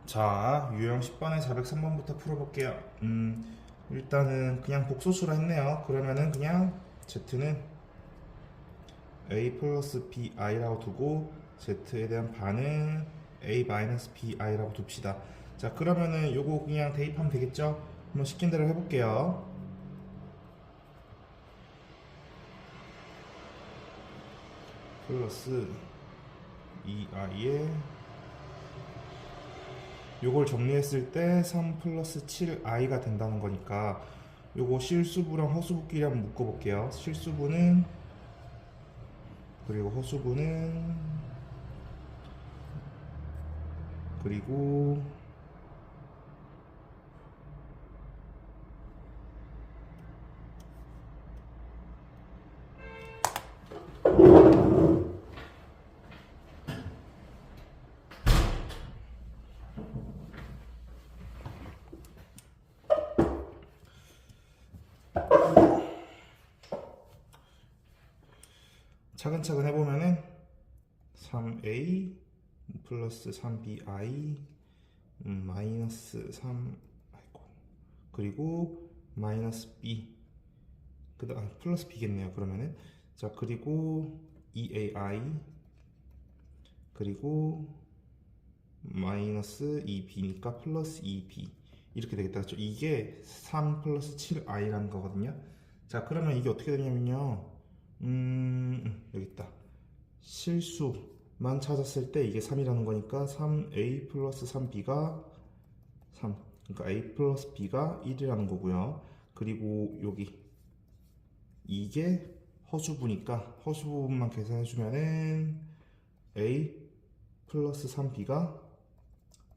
자, 유형 10번에 403번부터 풀어볼게요. 일단은 그냥 복소수라 했네요. 그러면은 그냥 z는 a 플러스 bi라고 두고 z에 대한 반은 a 마이너스 bi라고 둡시다. 자, 그러면은 요거 그냥 대입하면 되겠죠? 한번 시킨 대로 해볼게요. 플러스 2i에 요걸 정리했을 때 3 플러스 7i가 된다는 거니까 요거 실수부랑 허수부끼리 한번 묶어볼게요. 실수부는 그리고 허수부는 그리고 차근차근 해보면은 3a 플러스 3bi 마이너스 3 아이고 그리고 마이너스 b 그다음 플러스 b겠네요. 그러면은 자 그리고 2ai 그리고 마이너스 2b니까 플러스 2b 이렇게 되겠다. 그렇죠? 이게 3 플러스 7i라는 거거든요. 자 그러면 이게 어떻게 되냐면요. 여기 있다. 실수만 찾았을 때 이게 3이라는 거니까 3a 플러스 3b가 3. 그러니까 a 플러스 b가 1이라는 거고요. 그리고 여기 이게 허수부니까 허수부분만 계산해주면은 a 플러스 3b가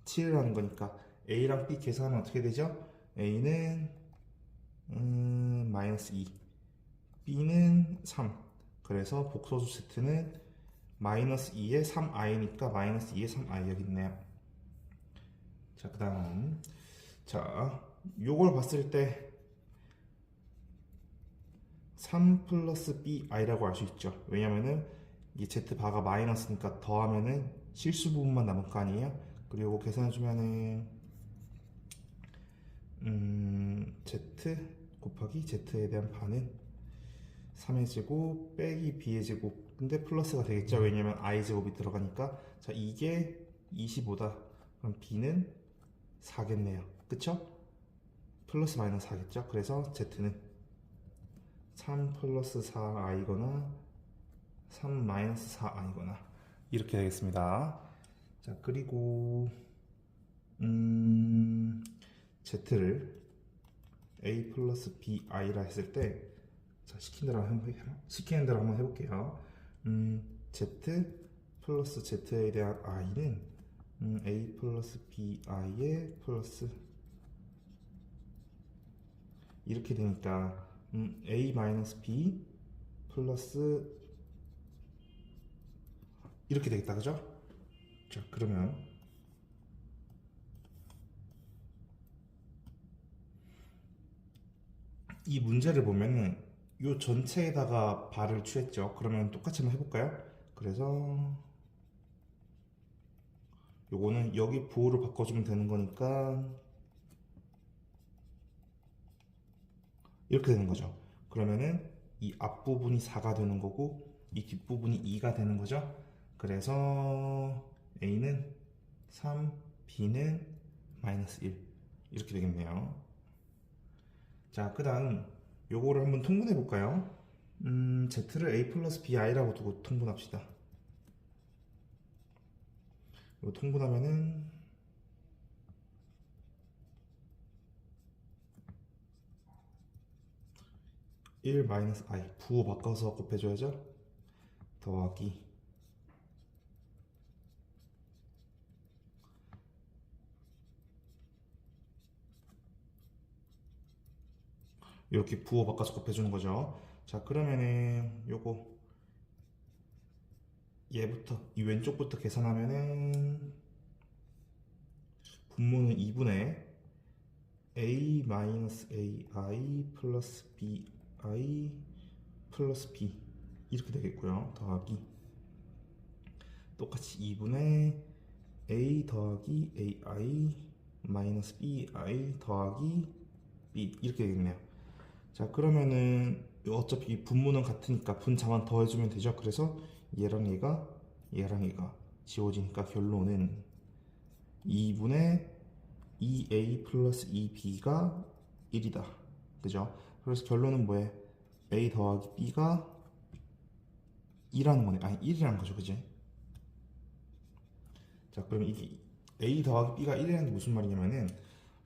7이라는 거니까 a랑 b 계산하면 어떻게 되죠? a는 마이너스 2, b는 3. 그래서 복소수 z는 마이너스 2에 3i니까 마이너스 2에 3i 여기 있네요. 자, 그 다음 자 요걸 봤을 때 3 플러스 bi라고 할 수 있죠. 왜냐면은 이 z바가 마이너스니까 더하면은 실수 부분만 남을 거 아니에요. 그리고 계산해주면은 z 곱하기 z에 대한 반은 3의 제곱 빼기 b의 제곱 근데 플러스가 되겠죠. 왜냐면 i 제곱이 들어가니까. 자 이게 25다. 그럼 b는 4겠네요. 그쵸? 플러스 마이너스 4겠죠. 그래서 z는 3 플러스 4i거나 3 마이너스 4i거나 이렇게 되겠습니다. 자 그리고 z를 a 플러스 bi라 했을 때 자, 시키는 대로 한번 해볼게요. z 플러스 z에 대한 i는 a 플러스 bi에 플러스 이렇게 되니까 a 마이너스 b 플러스 이렇게 되겠다. 그죠? 자 그러면 이 문제를 보면은 요 전체에다가 발을 취했죠. 그러면 똑같이 한번 해볼까요? 그래서 요거는 여기 부호로 바꿔주면 되는 거니까 이렇게 되는 거죠. 그러면은 이 앞부분이 4가 되는 거고 이 뒷부분이 2가 되는 거죠. 그래서 A는 3, B는 마이너스 1 이렇게 되겠네요. 자, 그 다음 요거를 한번 통분해 볼까요? Z를 A 플러스 BI라고 두고 통분합시다. 이거 통분하면은 1 마이너스 I 부호 바꿔서 곱해줘야죠. 더하기 이렇게 부호 바꿔서 곱해주는 거죠. 자 그러면은 요거 얘부터 이 왼쪽부터 계산하면은 분모는 2분의 a 마이너스 ai 플러스 bi 플러스 b 이렇게 되겠고요. 더하기 똑같이 2분의 a 더하기 ai 마이너스 bi 더하기 b 이렇게 되겠네요. 자, 그러면은 어차피 분모는 같으니까 분자만 더해주면 되죠. 그래서 얘랑 얘가 지워지니까 결론은 2분의 2a 플러스 2b가 1이다. 그죠? 그래서 결론은 뭐해? a 더하기 b가 2라는 거네. 아니 1이라는 거죠. 그지? 자, 그러면 이게 a 더하기 b가 1이라는 게 무슨 말이냐면은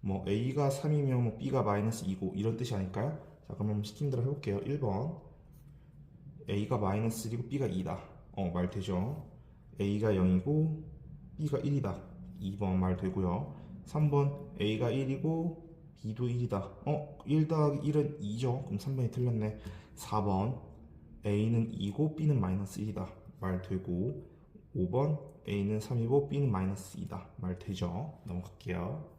뭐 a가 3이면 뭐 b가 마이너스 2고 이런 뜻이 아닐까요? 자, 그럼 시킨 대로 해볼게요. 1번 a가 마이너스 1이고 b가 2다. 말 되죠? a가 0이고 b가 1이다. 2번 말 되고요. 3번 a가 1이고 b도 1이다. 1 더하기 1은 2죠. 그럼 3번이 틀렸네. 4번 a는 2고 b는 마이너스 1이다. 말 되고 5번 a는 3이고 b는 마이너스 2다. 말 되죠. 넘어갈게요.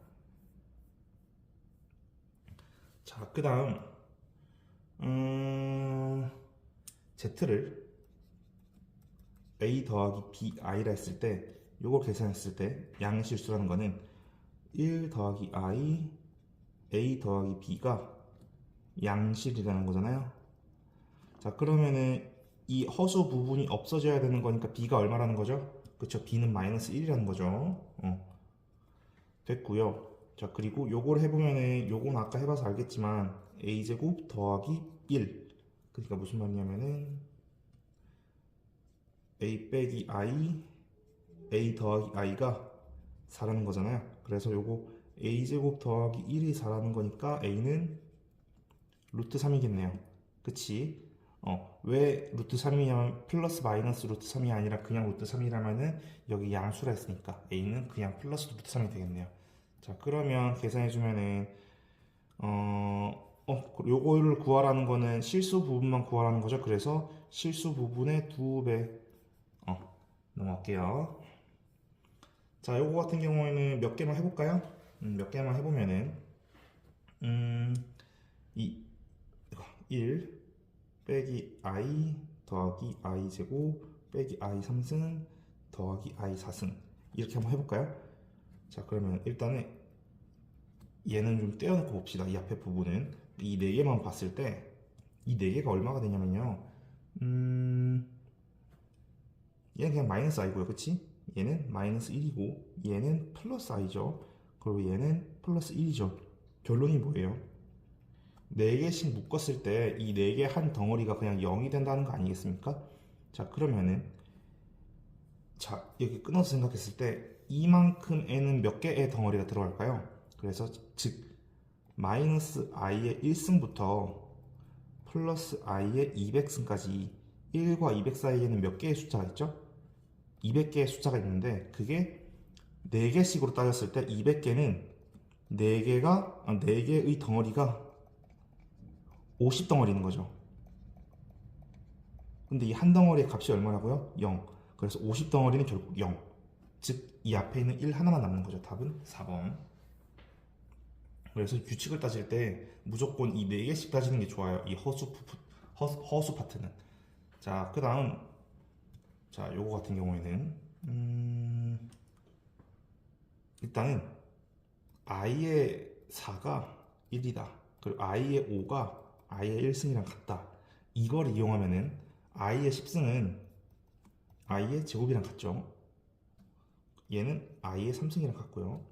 자, 그 다음 z를 a 더하기 bi라 했을 때 요걸 계산했을 때 양실수라는 거는 1 더하기 i a 더하기 b가 양실이라는 거잖아요. 자, 그러면은 이 허수 부분이 없어져야 되는 거니까 b가 얼마라는 거죠? 그쵸? b는 마이너스 1이라는 거죠. 됐고요. 자, 그리고 요걸 해보면은 요건 아까 해봐서 알겠지만 a제곱 더하기 1 그러니까 무슨 말이냐면은 a 빼기 i a 더하기 i가 4라는 거잖아요. 그래서 요거 a제곱 더하기 1이 4라는 거니까 a는 루트 3이겠네요. 그치? 왜 루트 3이냐면 플러스 마이너스 루트 3이 아니라 그냥 루트 3이라면은 여기 양수라 했으니까 a는 그냥 플러스 루트 3이 되겠네요. 자, 그러면 계산해주면은 요거를 구하라는 거는 실수 부분만 구하라는 거죠. 그래서 실수 부분의 2배 넘어갈게요. 자, 요거 같은 경우에는 몇 개만 해볼까요? 몇 개만 해보면은 이 1 빼기 i 더하기 i 제곱 빼기 i 3승 더하기 i 4승 이렇게 한번 해볼까요? 자, 그러면 일단은 얘는 좀 떼어놓고 봅시다. 이 앞에 부분은 이 4개만 봤을 때 이 4개가 얼마가 되냐면요, 얘는 그냥 마이너스 i고요. 그치? 얘는 마이너스 1이고 얘는 플러스 i죠. 그리고 얘는 플러스 1이죠. 결론이 뭐예요? 4개씩 묶었을 때 이 4개 한 덩어리가 그냥 0이 된다는 거 아니겠습니까? 자, 그러면은 자, 여기 끊어서 생각했을 때 이만큼에는 몇 개의 덩어리가 들어갈까요? 그래서 즉 마이너스 i의 1승부터 플러스 i의 200승까지 1과 200 사이에는 몇 개의 숫자가 있죠? 200개의 숫자가 있는데 그게 4개씩으로 따졌을 때 200개는 4개의 덩어리가 50덩어리인 거죠. 근데 이 한 덩어리의 값이 얼마라고요? 0. 그래서 50덩어리는 결국 0. 즉 이 앞에 있는 1 하나만 남는 거죠. 답은 4번. 그래서 규칙을 따질 때 무조건 이 4개씩 따지는 게 좋아요. 이 허수 파트는. 자, 그 다음 자, 요거 같은 경우에는 일단은 i의 4가 1이다. 그리고 i의 5가 i의 1승이랑 같다. 이걸 이용하면은 i의 10승은 i의 제곱이랑 같죠. 얘는 i의 3승이랑 같고요.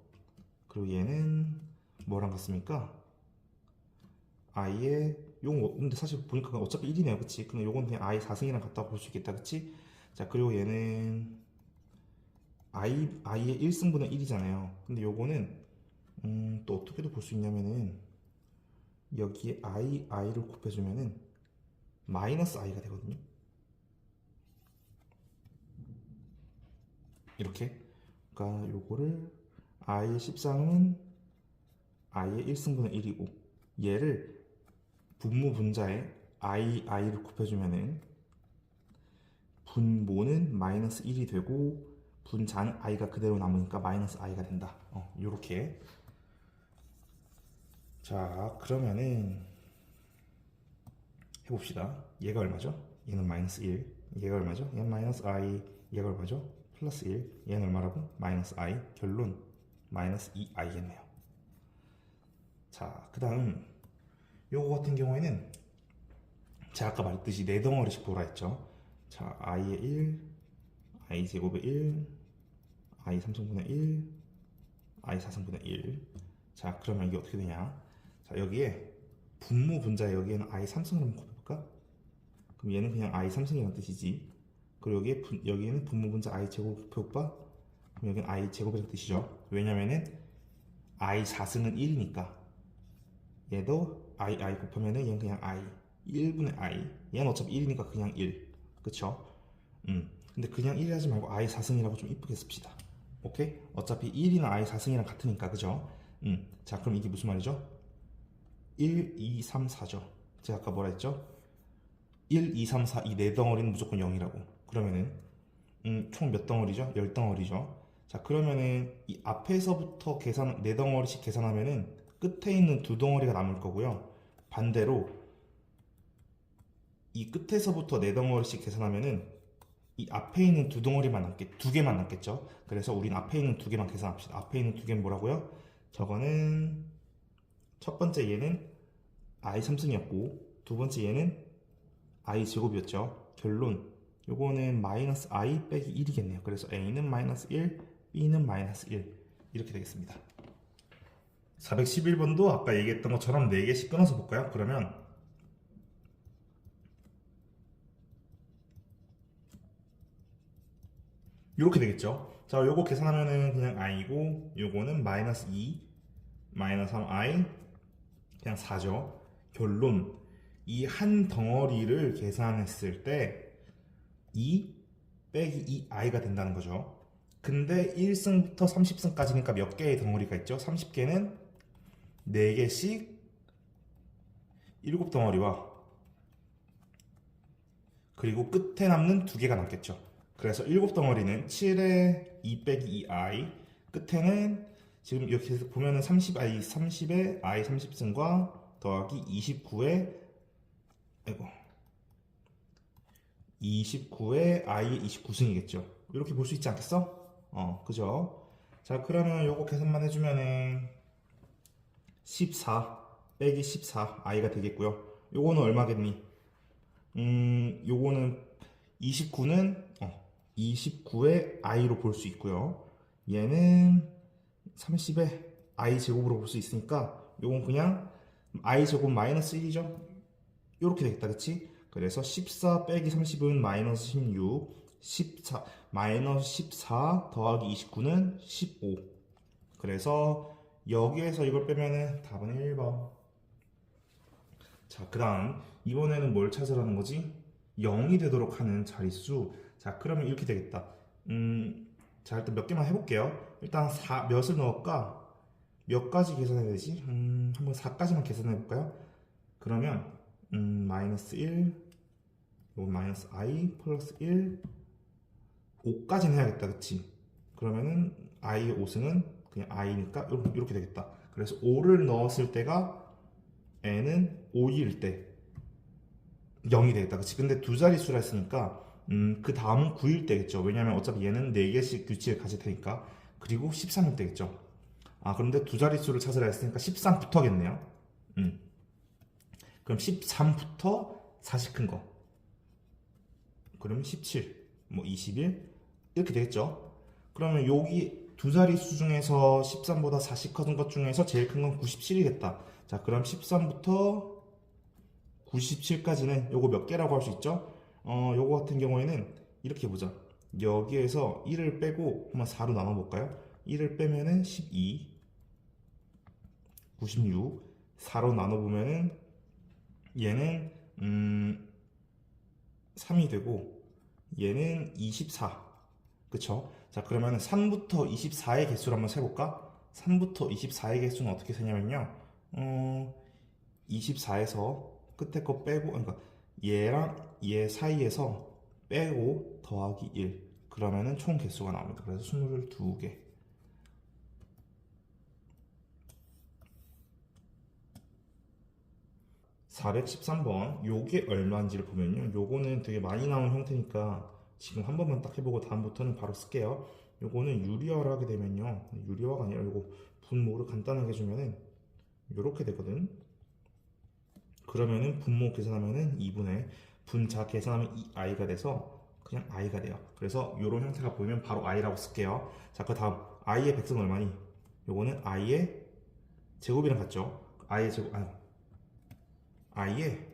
그리고 얘는 뭐랑 같습니까? i의 근데 사실 보니까 어차피 1이네요. 그치? 근데 요건 그냥 i 4승이랑 같다고 볼 수 있겠다. 그치? 자, 그리고 얘는 i의 1승분의 1이잖아요. 근데 요거는 또 어떻게도 볼 수 있냐면은 여기에 i를 곱해주면은 마이너스 i가 되거든요. 이렇게. 그러니까 요거를 i의 13은 i의 1승분의 1이고 얘를 분모 분자에 i를 곱해주면은 분모는 마이너스 1이 되고 분자는 i가 그대로 남으니까 마이너스 i가 된다. 요렇게. 자, 그러면은 해봅시다. 얘가 얼마죠? 얘는 마이너스 1. 얘가 얼마죠? 얘는 마이너스 i. 얘가 얼마죠? 플러스 1. 얘는 얼마라고? 마이너스 i. 결론 마이너스 2i겠네요. 자, 그 다음 요거 같은 경우에는 제가 아까 말했듯이 네 덩어리씩 보라 했죠. 자, i의 1, i 제곱의 1, i 3승분의 1, i 4승분의 1. 자, 그러면 이게 어떻게 되냐? 자, 여기에 분모 분자에 여기에는 i 3승을 한번 곱해볼까? 그럼 얘는 그냥 i 3승이라는 뜻이지. 그리고 여기에는 분모 분자 i 제곱 곱해볼까? 그럼 여기는 i 제곱이라는 뜻이죠. 왜냐면은 i 4승은 1이니까 얘도 i 곱하면은 얘는 그냥 i 1분의 i. 얘는 어차피 1이니까 그냥 1. 그쵸? 근데 그냥 1이 하지 말고 i 4승이라고 좀 이쁘게 씁시다. 오케이? 어차피 1이나 i 4승이랑 같으니까, 그죠? 자, 그럼 이게 무슨 말이죠? 1, 2, 3, 4죠. 제가 아까 뭐라 했죠? 1, 2, 3, 4 이 네 덩어리는 무조건 0이라고. 그러면은 총 몇 덩어리죠? 10덩어리죠. 자, 그러면은 이 앞에서부터 네 덩어리씩 계산하면은 끝에 있는 두 덩어리가 남을 거고요. 반대로 이 끝에서부터 네 덩어리씩 계산하면은 이 앞에 있는 두 개만 남겠죠. 그래서 우린 앞에 있는 두 개만 계산합시다. 앞에 있는 두 개는 뭐라고요? 저거는 첫 번째 얘는 i 3승이었고 두 번째 얘는 i 제곱이었죠. 결론 요거는 마이너스 i 빼기 1이겠네요. 그래서 a는 마이너스 1, b는 마이너스 1 이렇게 되겠습니다. 411번도 아까 얘기했던 것처럼 4개씩 끊어서 볼까요? 그러면 이렇게 되겠죠. 자, 요거 계산하면은 그냥 i고 요거는 마이너스 2, 마이너스 3i 그냥 4죠. 결론 이 한 덩어리를 계산했을 때 2 빼기 2i가 된다는 거죠. 근데 1승부터 30승까지니까 몇 개의 덩어리가 있죠? 30개는 4개씩 7덩어리와 그리고 끝에 남는 2개가 남겠죠. 그래서 7덩어리는 7에 2 빼기 2i 끝에는 지금 이렇게 보면은 30에 i 30승과 더하기 29에 i 29승이겠죠. 이렇게 볼 수 있지 않겠어? 그죠? 자, 그러면 요거 계산만 해주면은 14 빼기 14 i가 되겠고요. 요거는 얼마겠니? 요거는 29의 i로 볼 수 있고요. 얘는 30의 i 제곱으로 볼 수 있으니까 요건 그냥 i 제곱 마이너스 1이죠. 요렇게 되겠다, 그치? 그래서 14 빼기 30은 마이너스 16, 14 마이너스 14 더하기 29는 15. 그래서 여기에서 이걸 빼면은 답은 1번. 자, 그 다음 이번에는 뭘 찾으라는 거지? 0이 되도록 하는 자릿수. 자, 그러면 이렇게 되겠다. 자, 일단 몇 개만 해볼게요. 일단 몇을 넣을까? 몇 가지 계산해야 되지? 한번 4까지만 계산해 볼까요? 그러면 마이너스 1, 요건 마이너스 i 플러스 1, 5까지는 해야겠다, 그치? 그러면은 i의 5승은 그냥 i니까 이렇게 되겠다. 그래서 5를 넣었을 때가 n은 5일 때 0이 되겠다, 그치? 근데 두 자릿수라 했으니까 그 다음은 9일 때겠죠. 왜냐면 어차피 얘는 4개씩 규칙을 가질 테니까. 그리고 13일 때겠죠. 그런데 두 자릿수를 찾으라 했으니까 13부터겠네요. 그럼 13부터 4씩 큰 거. 그러면 17, 뭐 21 이렇게 되겠죠. 그러면 여기 두 자릿수 중에서 13보다 4씩 커진 것 중에서 제일 큰 건 97이겠다. 자, 그럼 13부터 97까지는 요거 몇 개라고 할 수 있죠? 요거 같은 경우에는 이렇게 보자. 여기에서 1을 빼고 한번 4로 나눠볼까요? 1을 빼면은 12, 96, 4로 나눠보면은 얘는 3이 되고 얘는 24. 그쵸? 자, 그러면 3부터 24의 개수를 한번 세볼까? 3부터 24의 개수는 어떻게 세냐면요. 24에서 끝에 거 빼고, 그러니까 얘랑 얘 사이에서 빼고 더하기 1. 그러면은 총 개수가 나옵니다. 그래서 22개. 413번 요게 얼마인지를 보면요, 요거는 되게 많이 나온 형태니까 지금 한 번만 딱 해보고 다음부터는 바로 쓸게요. 요거는 유리화를 하게 되면요, 유리화가 아니라 요거 분모를 간단하게 해주면은 요렇게 되거든. 그러면은 분모 계산하면은 2분의 분자 계산하면 이 i가 돼서 그냥 i가 돼요. 그래서 요런 형태가 보이면 바로 i라고 쓸게요. 자, 그 다음 i의 백승 얼마니? 요거는 i의 제곱이랑 같죠? i의 제곱, i의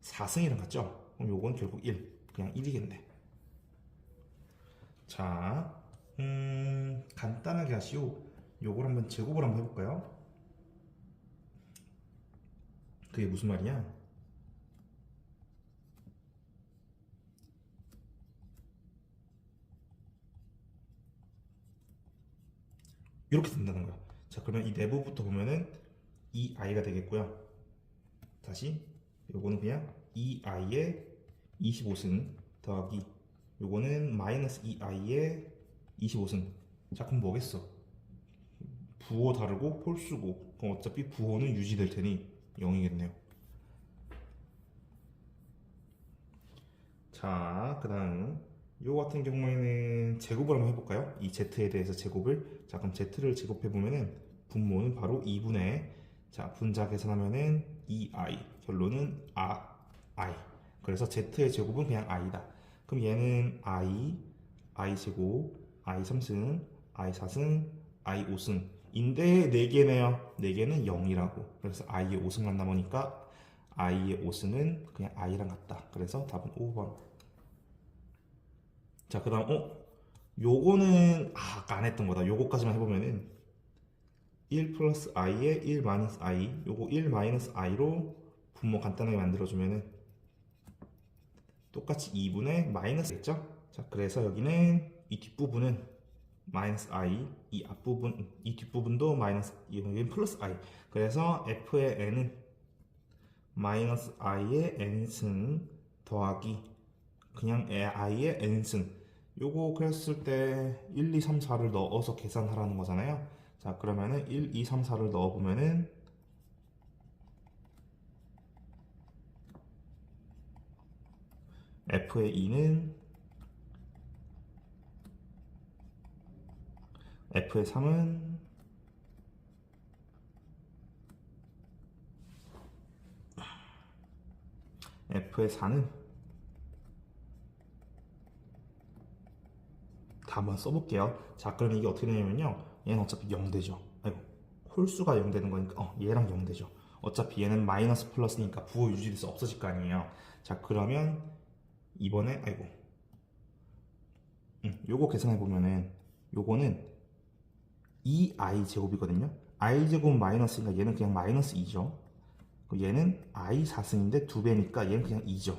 4승이랑 같죠? 그럼 요건 결국 1, 그냥 1이겠네. 자, 간단하게 하시오. 요걸 한번 제곱을 한번 해볼까요? 그게 무슨 말이냐? 이렇게 된다는 거야. 자, 그러면 이 내부부터 보면은 이 i가 되겠고요. 다시 요거는 그냥 이 i의 25승 더하기 요거는 마이너스 이 i의 25승. 자, 그럼 뭐겠어? 부호 다르고 홀수고, 그럼 어차피 부호는 유지될 테니 0이겠네요. 자, 그 다음 요 같은 경우에는 제곱을 한번 해볼까요? 이 z에 대해서 제곱을. 자, 그럼 z를 제곱해보면은 분모는 바로 2분의, 자, 분자 계산하면은 2i, 결론은 i. 그래서 z의 제곱은 그냥 i다. 그럼 얘는 i 제곱, i 3승, i 4승, i 5승 인데 4개네요. 4개는 0이라고. 그래서 i의 5승만 남으니까 i의 5승은 그냥 i랑 같다. 그래서 답은 5번. 자, 그 다음 요거는 아까 안 했던 거다. 요거까지만 해보면은 1 플러스 i에 1 마이너스 i, 요거 1 마이너스 i로 분모 간단하게 만들어주면은 똑같이 2분의 마이너스겠죠? 자, 그래서 여기는 이 뒷부분은 마이너스 i, 이 앞부분, 이 뒷부분도 마이너스, 여기는 플러스 i. 그래서 f의 n은 마이너스 i의 n승 더하기 그냥 i의 n승. 요거 그랬을 때 1, 2, 3, 4를 넣어서 계산하라는 거잖아요. 자, 그러면은 1, 2, 3, 4를 넣어보면은 f의 2는 f의 3은 f의 4는 다 한번 써볼게요. 자, 그럼 이게 어떻게 되냐면요, 얘는 어차피 0되죠. 아이고, 홀수가 0되는 거니까 얘랑 0되죠. 어차피 얘는 마이너스 플러스니까 부호 유지돼서 없어질 거 아니에요. 자, 그러면 이번에 아이고, 요거 계산해 보면은 요거는 2i 제곱이거든요. i 제곱 마이너스니까 얘는 그냥 마이너스 2죠. 얘는 i 4승인데 2배니까 얘는 그냥 2죠.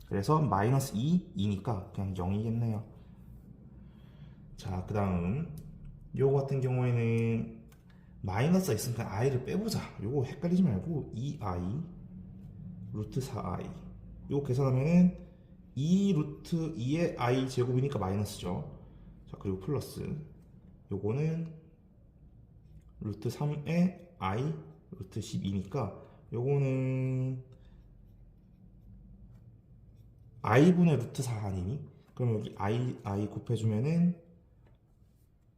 그래서 마이너스 2, 2니까 그냥 0이겠네요. 자, 그 다음 요거 같은 경우에는 마이너스가 있으니까 i를 빼보자. 요거 헷갈리지 말고 2i 루트 4i 요거 계산하면은 2 루트 2의 i 제곱이니까 마이너스죠. 자, 그리고 플러스 요거는 루트 3의 i 루트 12니까 요거는 i분의 루트 4 아니니? 그럼 여기 i 곱해주면은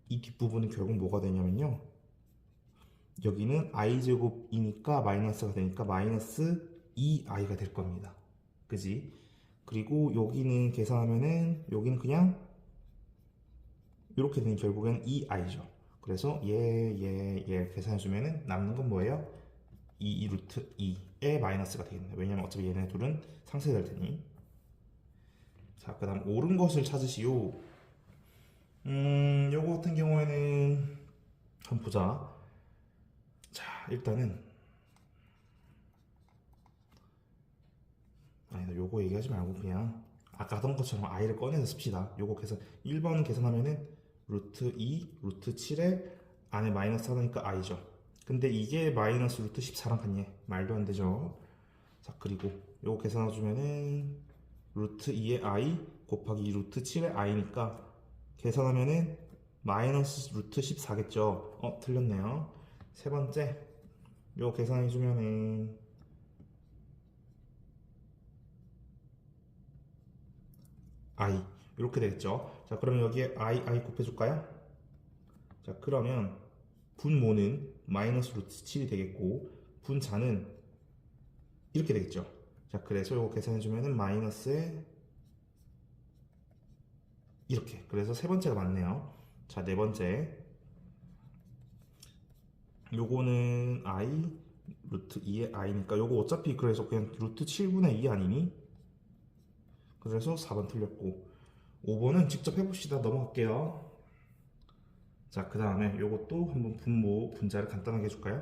이 뒷부분은 결국 뭐가 되냐면요, 여기는 i제곱이니까 마이너스가 되니까 마이너스 2i가 될 겁니다. 그지? 그리고 여기는 계산하면은 여기는 그냥 이렇게 되는, 결국엔 2i죠. 그래서 얘 계산해주면은 남는 건 뭐예요? 2 루트 2의 마이너스가 되겠네. 왜냐면 어차피 얘네 둘은 상쇄될 테니. 자, 그 다음 옳은 것을 찾으시오. 요거 같은 경우에는 한번 보자. 자, 일단은 아니다, 요거 얘기하지 말고 그냥 아까 하던 것처럼 i를 꺼내서 씁시다. 요거 계산 1번 계산하면은 루트 2 루트 7에 안에 마이너스 하나니까 i죠. 근데 이게 마이너스 루트 14랑 같냐? 말도 안 되죠. 자, 그리고 요거 계산해주면은 루트 2의 i 곱하기 루트 7의 i니까 계산하면은 마이너스 루트 14겠죠. 틀렸네요. 세 번째, 요 계산해주면은 i 이렇게 되겠죠. 자, 그러면 여기에 i 곱해줄까요? 자, 그러면 분모는 마이너스 루트 7이 되겠고 분자는 이렇게 되겠죠. 자, 그래서 이거 계산해주면은 마이너스에 이렇게. 그래서 세 번째가 맞네요. 자, 네 번째. 요거는 i 루트 2의 i니까 요거 어차피 그래서 그냥 루트 7분의 2 아니니? 그래서 4번 틀렸고 5번은 직접 해봅시다. 넘어갈게요. 자, 그 다음에 요것도 한번 분모 분자를 간단하게 해줄까요?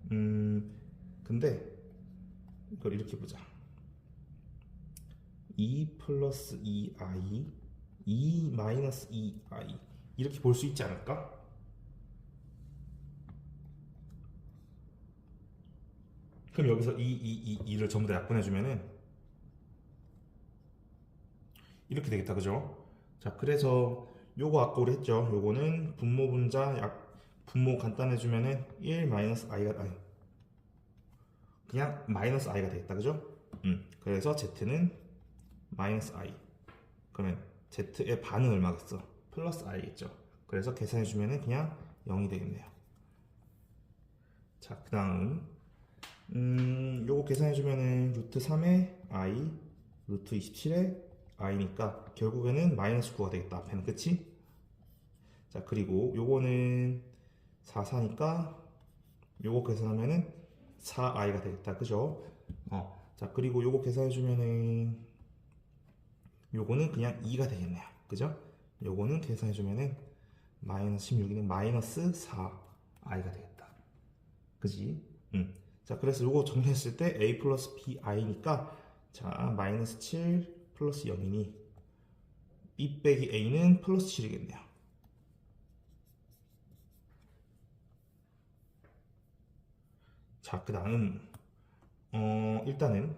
근데 이걸 이렇게 보자. 2 플러스 2i 2 마이너스 2i 이렇게 볼 수 있지 않을까? 그럼 여기서 2를 전부 다 약분해주면은 이렇게 되겠다, 그죠? 자, 그래서 요거 아까 우리 했죠. 요거는 분모 분자 분모 간단해주면은 1 마이너스 i가 아니 그냥 마이너스 i가 되겠다, 그죠? 그래서 z는 마이너스 i. 그러면 z의 반은 얼마겠어? 플러스 i겠죠. 그래서 계산해주면은 그냥 0이 되겠네요. 자, 그 다음 요거 계산해주면은 루트 3의 i 루트 27의 i니까 결국에는 마이너스 9가 되겠다. 앞에는 그치? 자, 그리고 요거는 4, 4니까 요거 계산하면은 4i가 되겠다. 그죠? 자, 그리고 요거 계산해주면은 요거는 그냥 2가 되겠네요. 그죠? 요거는 계산해주면은 마이너스 16이는 마이너스 4i가 되겠다. 그지? 자, 그래서 요거 정리했을 때 a 플러스 bi니까 자, 마이너스 7 플러스 0이니 b 빼기 a는 플러스 7이겠네요. 자, 그 다음 일단은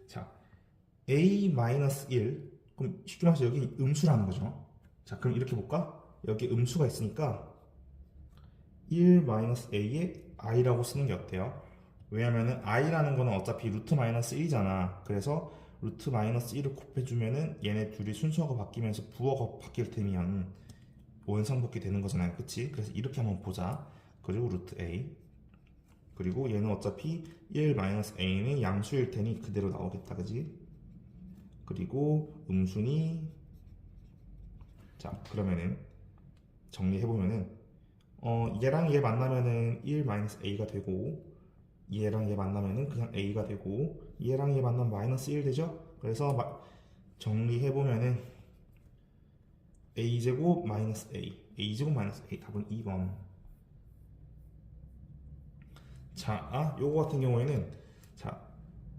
자 a-1 그럼 쉽게 말해서 여기 음수라는 거죠. 자, 그럼 이렇게 볼까? 여기 음수가 있으니까 1-a에 i라고 쓰는 게 어때요? 왜냐면은 i라는 거는 어차피 루트 마이너스 1이잖아. 그래서 루트 마이너스 1을 곱해주면은 얘네 둘이 순서가 바뀌면서 부호가 바뀔 테면 원상복귀 되는 거잖아요. 그치? 그래서 이렇게 한번 보자. 그리고 루트 a 그리고 얘는 어차피 1-a는 양수일 테니 그대로 나오겠다. 그지? 그리고 음수니 자, 그러면은 정리해보면은 얘랑 얘 만나면은 1-a가 되고 얘랑 얘 만나면은 그냥 a가 되고 얘랑 얘 만나면 마이너스 1 되죠? 그래서 정리해보면은 a제곱 마이너스 a제곱 마이너스 a 답은 2번. 자, 요거 같은 경우에는 자,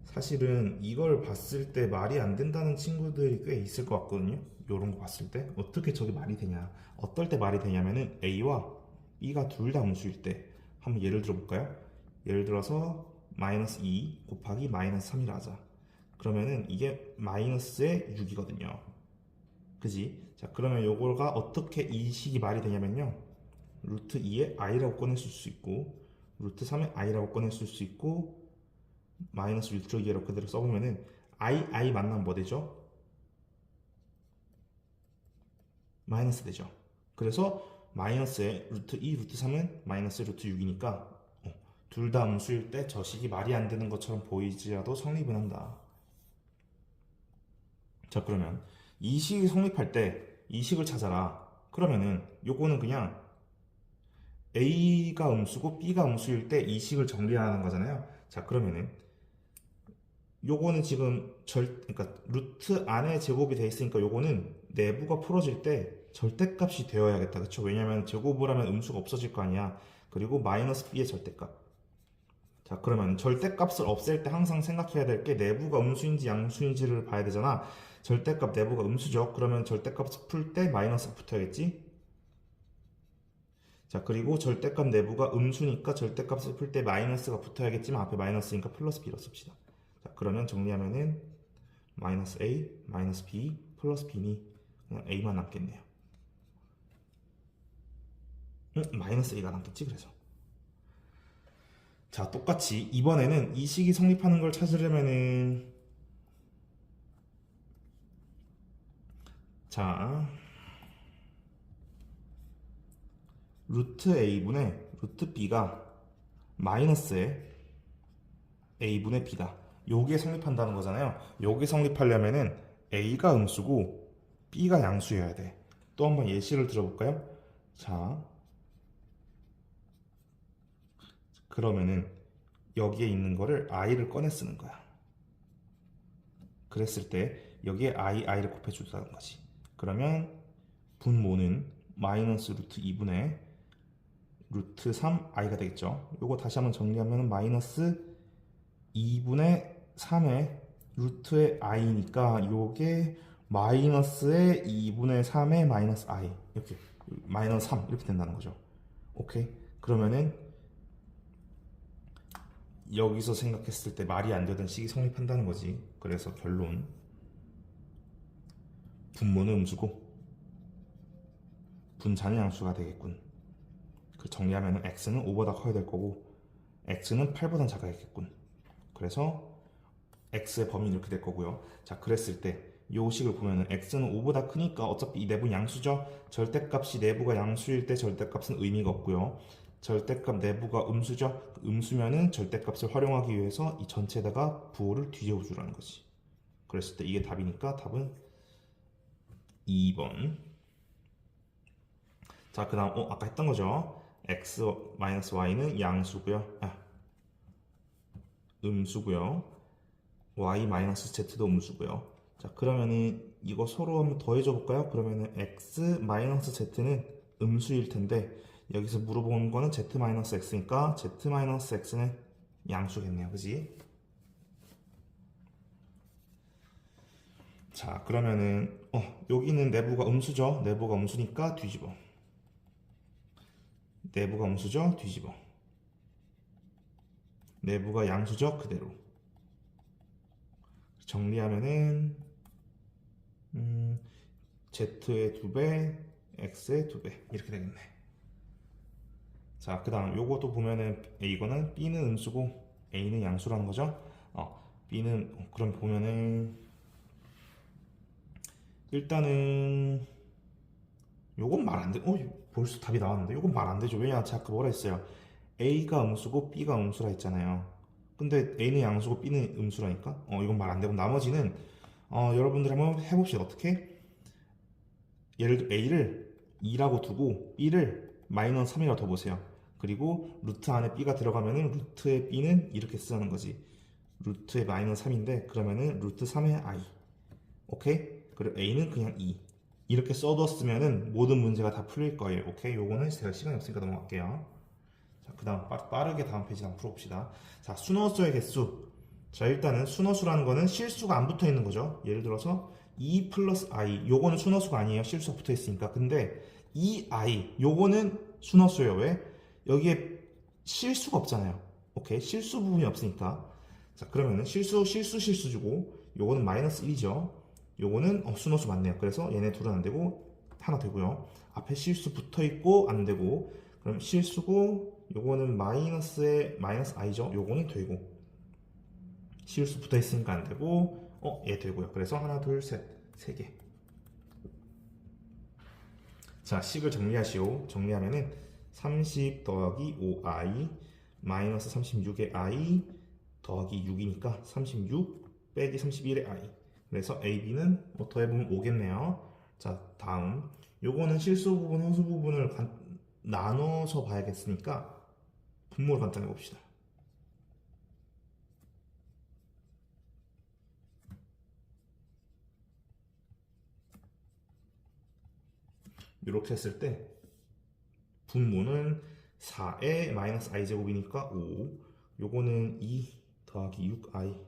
사실은 이걸 봤을 때 말이 안 된다는 친구들이 꽤 있을 것 같거든요. 요런 거 봤을 때 어떻게 저게 말이 되냐, 어떨 때 말이 되냐면은 a와 b가 둘 다 음수일 때 한번 예를 들어 볼까요? 예를 들어서 마이너스 2 곱하기 마이너스 3이라 하자. 그러면은 이게 마이너스의 6이거든요. 그지? 자, 그러면 요거가 어떻게 이 식이 말이 되냐면요, 루트 2에 i라고 꺼냈을 수 있고 루트 3에 i라고 꺼냈을 수 있고 마이너스 6.2로 그대로 써보면은 i 만나면 뭐 되죠? 마이너스 되죠. 그래서 마이너스에 루트 2, 루트 3은 마이너스 루트 6이니까 둘 다 음수일 때 저 식이 말이 안 되는 것처럼 보이지라도 성립은 한다. 자, 그러면 이 식이 성립할 때 이 식을 찾아라. 그러면은 요거는 그냥 a가 음수고 b가 음수일 때 이 식을 정리하는 거잖아요. 자, 그러면은 요거는 지금 그러니까 루트 안에 제곱이 돼 있으니까 요거는 내부가 풀어질 때 절대값이 되어야겠다. 그쵸? 왜냐면 제곱을 하면 음수가 없어질 거 아니야. 그리고 마이너스 b의 절대값. 자, 그러면 절대값을 없앨 때 항상 생각해야 될 게 내부가 음수인지 양수인지를 봐야 되잖아. 절대값 내부가 음수죠. 그러면 절대값을 풀 때 마이너스가 붙어야겠지? 자, 그리고 절대값 내부가 음수니까 절대값을 풀 때 마이너스가 붙어야겠지만 앞에 마이너스니까 플러스 b로 씁시다. 자, 그러면 정리하면은 마이너스 a, 마이너스 b, 플러스 b니 그냥 a만 남겠네요. 마이너스 a가 남겠지 그래서. 자, 똑같이 이번에는 이 식이 성립하는 걸 찾으려면은 자, 루트 a분의 루트 b가 마이너스의 a분의 b다. 요게 성립한다는 거잖아요. 요게 성립하려면은 a가 음수고 b가 양수여야 돼. 또 한번 예시를 들어볼까요? 자, 그러면은 여기에 있는 거를 i를 꺼내 쓰는 거야. 그랬을 때 여기에 i를 곱해주자는 거지. 그러면 분모는 마이너스 루트 2분의 루트 3i가 되겠죠. 요거 다시 한번 정리하면 마이너스 2분의 3의 루트의 i니까 요게 마이너스의 2분의 3의 마이너스 i 이렇게 마이너스 3 이렇게 된다는 거죠. 오케이. 그러면은 여기서 생각했을 때 말이 안 되던 식이 성립한다는 거지. 그래서 결론 분모는 음수고 분자는 양수가 되겠군. 그 정리하면 x는 5보다 커야 될 거고 x는 8보다 작아야겠군. 그래서 x의 범위는 이렇게 될 거고요. 자, 그랬을 때 이 식을 보면은 x는 5보다 크니까 어차피 이 내분 양수죠. 절대값이 내부가 양수일 때 절대값은 의미가 없고요. 절대값 내부가 음수죠. 음수면은 절대값을 활용하기 위해서 이 전체에다가 부호를 뒤집어 주라는 거지. 그랬을 때 이게 답이니까 답은 2번. 자, 그 다음 아까 했던 거죠. x-y는 양수고요. 음수고요. y-z도 음수고요. 자, 그러면은 이거 서로 한번 더해줘 볼까요? 그러면은 x-z는 음수일 텐데 여기서 물어보는 거는 z-x니까 z-x는 양수겠네요. 그지? 자, 그러면은 여기는 내부가 음수죠. 내부가 음수니까 뒤집어. 내부가 음수죠. 뒤집어. 내부가 양수죠. 그대로. 정리하면은 z의 2배, x의 2배 이렇게 되겠네. 자, 그 다음 요것도 보면은 이거는 b는 음수고 a는 양수라는 거죠. b는 그럼 보면은 일단은 요건 말 안 돼. 벌써 답이 나왔는데 요건 말 안 되죠. 왜냐, 제가 아까 뭐라 했어요. a가 음수고 b가 음수라 했잖아요. 근데 a는 양수고 b는 음수라니까 이건 말 안 되고 나머지는 여러분들 한번 해봅시다. 어떻게? 예를 들어 a를 2라고 두고 b를 마이너스 3이라고 둬보세요. 그리고 루트 안에 b가 들어가면은 루트의 b는 이렇게 쓰자는 거지. 루트의 마이너스 3인데 그러면은 루트 3의 i. 오케이? 그리고 a는 그냥 2. 이렇게 써뒀으면은 모든 문제가 다 풀릴 거예요. 오케이? 요거는 제가 시간이 없으니까 넘어갈게요. 자, 그 다음 빠르게 다음 페이지 한번 풀어봅시다. 자, 순호수의 개수. 자, 일단은 순호수라는 거는 실수가 안 붙어 있는 거죠. 예를 들어서 2 플러스 i, 요거는 순호수가 아니에요. 실수가 붙어 있으니까. 근데 2i, 요거는 순호수예요. 왜? 여기에 실수가 없잖아요. 오케이? 실수 부분이 없으니까. 자, 그러면은 실수주고, 요거는 마이너스 1이죠. 요거는 순호수 맞네요. 그래서 얘네 둘은 안 되고 하나 되고요. 앞에 실수 붙어 있고 안 되고, 그럼 실수고 요거는 마이너스에 마이너스 i죠. 요거는 되고 실수 붙어 있으니까 안 되고 얘 되고요. 그래서 하나 둘 셋 세 개. 자, 식을 정리하시오. 정리하면은 30 더하기 5i 마이너스 36의 i 더하기 6이니까 36 빼기 31의 i. 그래서 AB는 더해보면 5겠네요. 자, 다음 요거는 실수 부분, 허수 부분을 나눠서 봐야겠으니까 분모를 간단히 봅시다. 이렇게 했을 때 분모는 4의 마이너스 i 제곱이니까 5. 요거는 2 더하기 6i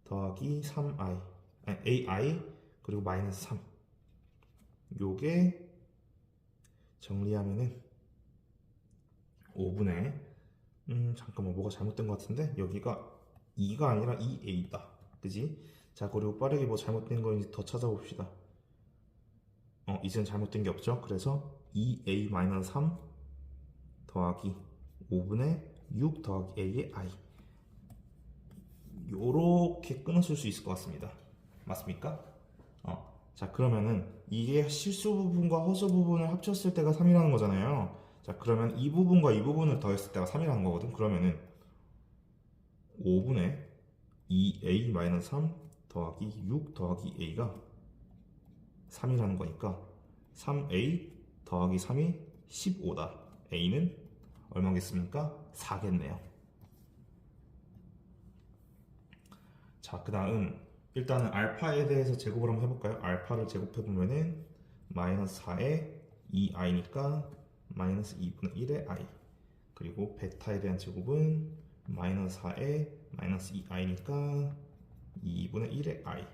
더하기 3i 아니 ai 그리고 마이너스 3. 요게 정리하면은 5분의 잠깐만 뭐가 잘못된 것 같은데 여기가 2가 아니라 2a다. 그지? 자, 그리고 빠르게 뭐 잘못된 거 더 찾아봅시다. 이제는 잘못된 게 없죠. 그래서 2a-3 더하기 5분의 6 더하기 a의 i. 요렇게 끊었을 수 있을 것 같습니다. 맞습니까? 자, 그러면은 이게 실수 부분과 허수 부분을 합쳤을 때가 3이라는 거잖아요. 자, 그러면 이 부분과 이 부분을 더했을 때가 3이라는 거거든. 그러면은 5분의 2a-3 더하기 6 더하기 a가 3이라는 거니까 3a 더하기 3이 15다. a는 얼마겠습니까? 4겠네요. 자, 그 다음 일단은 알파에 대해서 제곱을 한번 해볼까요? 알파를 제곱해보면은 마이너스 4에 2i니까 마이너스 2분의 1의 i, 그리고 베타에 대한 제곱은 마이너스 4에 마이너스 2i니까 2분의 1의 i,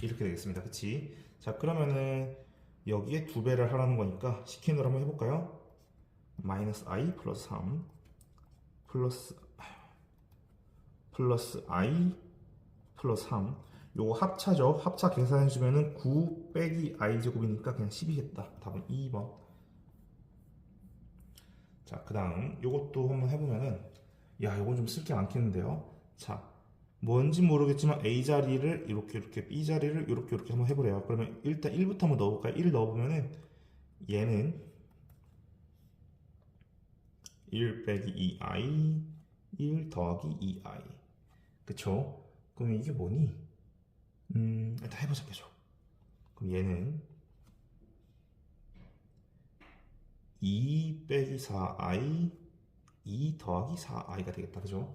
이렇게 되겠습니다. 그치? 자, 그러면은 여기에 2배를 하라는 거니까 시킨으로 한번 해볼까요? 마이너스 i 플러스 3 플러스 i 플러스 3, 요거 합차죠. 합차 계산해주면은 9 빼기 i 제곱이니까 그냥 10이겠다. 답은 2번. 자, 그 다음 요것도 한번 해보면은, 야, 요건 좀 쓸 게 많겠는데요. 자, 뭔지 모르겠지만 a 자리를 이렇게, b 자리를 이렇게 한번 해보래요. 그러면 일단 1부터 한번 넣어볼까요? 1 넣어보면은 얘는 1 빼기 2i 1 더하기 2i, 그쵸? 그러면 이게 뭐니? 일단 해보자, 계속. 그럼 얘는 2 빼기 4i 2 더하기 4i가 되겠다, 그죠?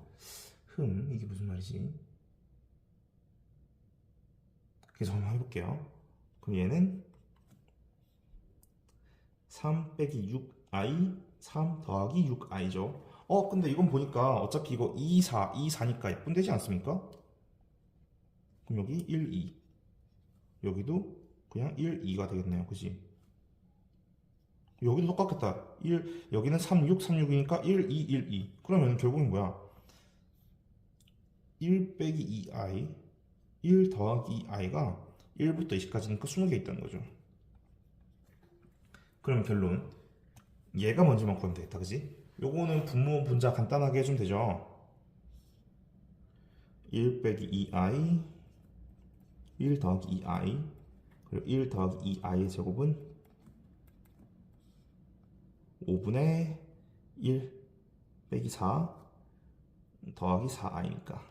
이게 무슨 말이지? 계속 한번 해볼게요. 그럼 얘는 3 빼기 6i 3 더하기 6i죠. 근데 이건 보니까 어차피 이거 2, 4니까 약분되지 않습니까? 그럼 여기 1, 2, 여기도 그냥 1, 2가 되겠네요. 그치? 여기도 똑같겠다. 여기는 3, 6, 3, 6이니까 1, 2, 1, 2. 그러면 결국은 뭐야? 1 빼기 2i, 1 더하기 2i가 1부터 20까지니까 20개 있다는 거죠. 그러면 결론, 얘가 뭔지만 구하면 되겠다. 그지? 요거는 분모 분자 간단하게 해주면 되죠. 1 빼기 2i, 1 더하기 2i, 그리고 1 더하기 2i의 제곱은 5분의 1 빼기 4 더하기 4i니까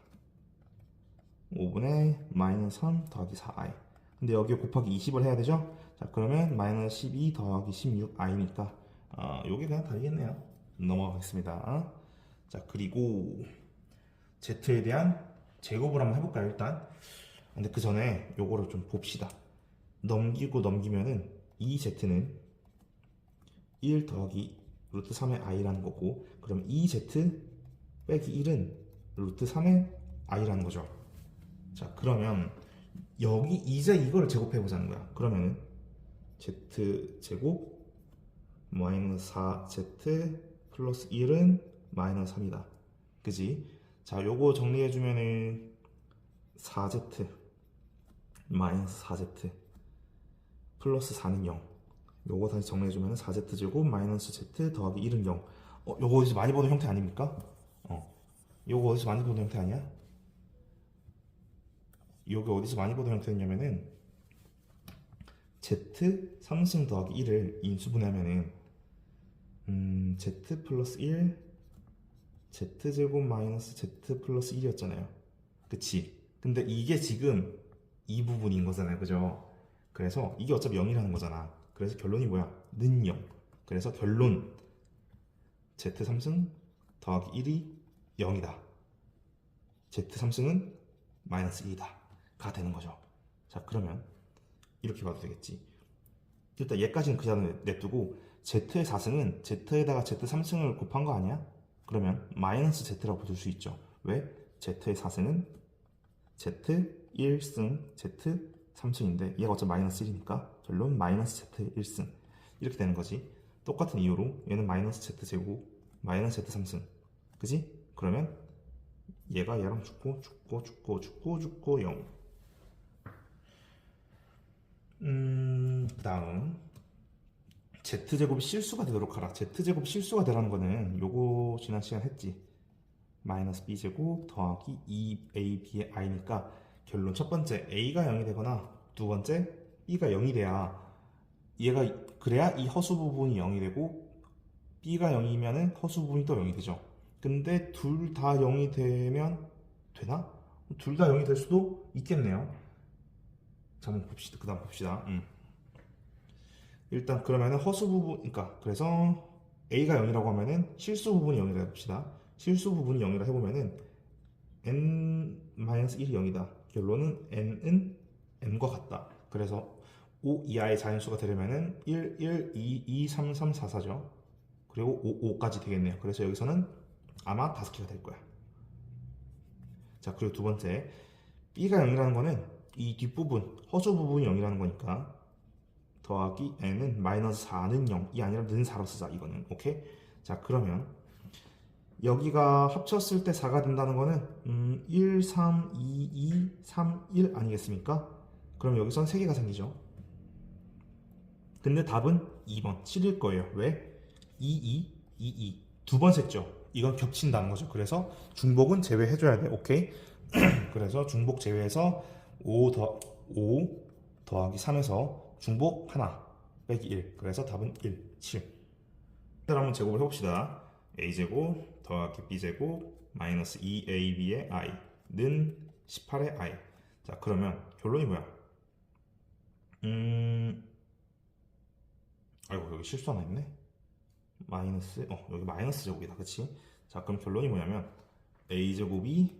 5분의 마이너스 3 더하기 4i. 근데 여기에 곱하기 20을 해야 되죠? 자, 그러면 마이너스 12 더하기 16i니까 요게 그냥 답이겠네요. 넘어가겠습니다. 자, 그리고 z에 대한 제곱을 한번 해볼까요, 일단? 근데 그 전에 요거를 좀 봅시다. 넘기면은 이 z는 1 더하기 루트 3의 i라는 거고, 그럼 이 z 빼기 1은 루트 3의 i라는 거죠. 자, 그러면 여기 이제 이거를 제곱해 보자는 거야. 그러면은 z 제곱 마이너스 4z 플러스 1은 마이너스 3이다. 그지? 자, 요거 정리해 주면은 4z 마이너스 4z 플러스 4는 0. 요거 다시 정리해 주면은 4z 제곱 마이너스 z 더하기 1은 0. 요거 어디서 많이 보던 형태 아닙니까? 요거 어디서 많이 보던 형태 아니야? 여기 어디서 많이 보던 형태였냐면은 z 3승 더하기 1을 인수분해하면은 z 플러스 1 z제곱 마이너스 z 플러스 1이었잖아요. 그치? 근데 이게 지금 이 부분인 거잖아요. 그죠? 그래서 이게 어차피 0이라는 거잖아. 그래서 결론이 뭐야? 는 0. 그래서 결론 z 3승 더하기 1이 0이다. z 3승은 마이너스 2다 가 되는 거죠. 자, 그러면 이렇게 봐도 되겠지. 일단 얘까지는 그냥 냅두고 z의 4승은 z에다가 z 3승을 곱한 거 아니야? 그러면 마이너스 z라고 붙을 수 있죠. 왜? z의 4승은 z 1승 z 3승인데 얘가 어차피 마이너스 1이니까 결론 마이너스 z 1승 이렇게 되는 거지. 똑같은 이유로 얘는 마이너스 z 제곱 마이너스 z 3승, 그지? 그러면 얘가 얘랑 죽고 0. 그 다음 z제곱이 실수가 되도록 하라. z제곱이 실수가 되라는 거는 요거 지난 시간 했지. 마이너스 b제곱 더하기 2ab의 i니까 결론 첫 번째 a가 0이 되거나 두 번째 b가 0이 돼야 얘가 그래야 이 허수 부분이 0이 되고 b가 0이면은 허수 부분이 또 0이 되죠. 근데 둘 다 0이 되면 되나? 둘 다 0이 될 수도 있겠네요. 자, 한번 봅시다. 그 다음 봅시다. 일단 그러면은 허수 부분, 그러니까 그래서 a가 0이라고 하면은 실수 부분이 0이라 해봅시다. 실수 부분이 0이라 해보면은 n-1이 0이다. 결론은 n은 n과 같다. 그래서 5 이하의 자연수가 되려면은 1, 1, 2, 2, 3, 3, 4, 4죠. 그리고 5, 5까지 되겠네요. 그래서 여기서는 아마 5개가 될 거야. 자, 그리고 두 번째, b가 0이라는 거는 이 뒷부분, 허수 부분이 0이라는 거니까 더하기 n은 마이너스 4는 0이 아니라 는 4로 쓰자. 이거는 오케이? 자, 그러면 여기가 합쳤을 때 4가 된다는 거는 1, 3, 2, 2, 3, 1 아니겠습니까? 그럼 여기선 3개가 생기죠. 근데 답은 2번 7일 거예요. 왜? 2, 2, 2, 2 두 번 셌죠. 이건 겹친다는 거죠. 그래서 중복은 제외해줘야 돼. 오케이? 그래서 중복 제외해서 5 더하기 3에서 중복 하나 빼기 1. 그래서 답은 1, 7. 일단 한번 제곱을 해봅시다. a제곱 더하기 b제곱 마이너스 2ab의 i는 18의 i. 자, 그러면 결론이 뭐야? 아이고, 여기 실수 하나 있네. 마이너스, 여기 마이너스 제곱이다. 그치? 자, 그럼 결론이 뭐냐면 a제곱이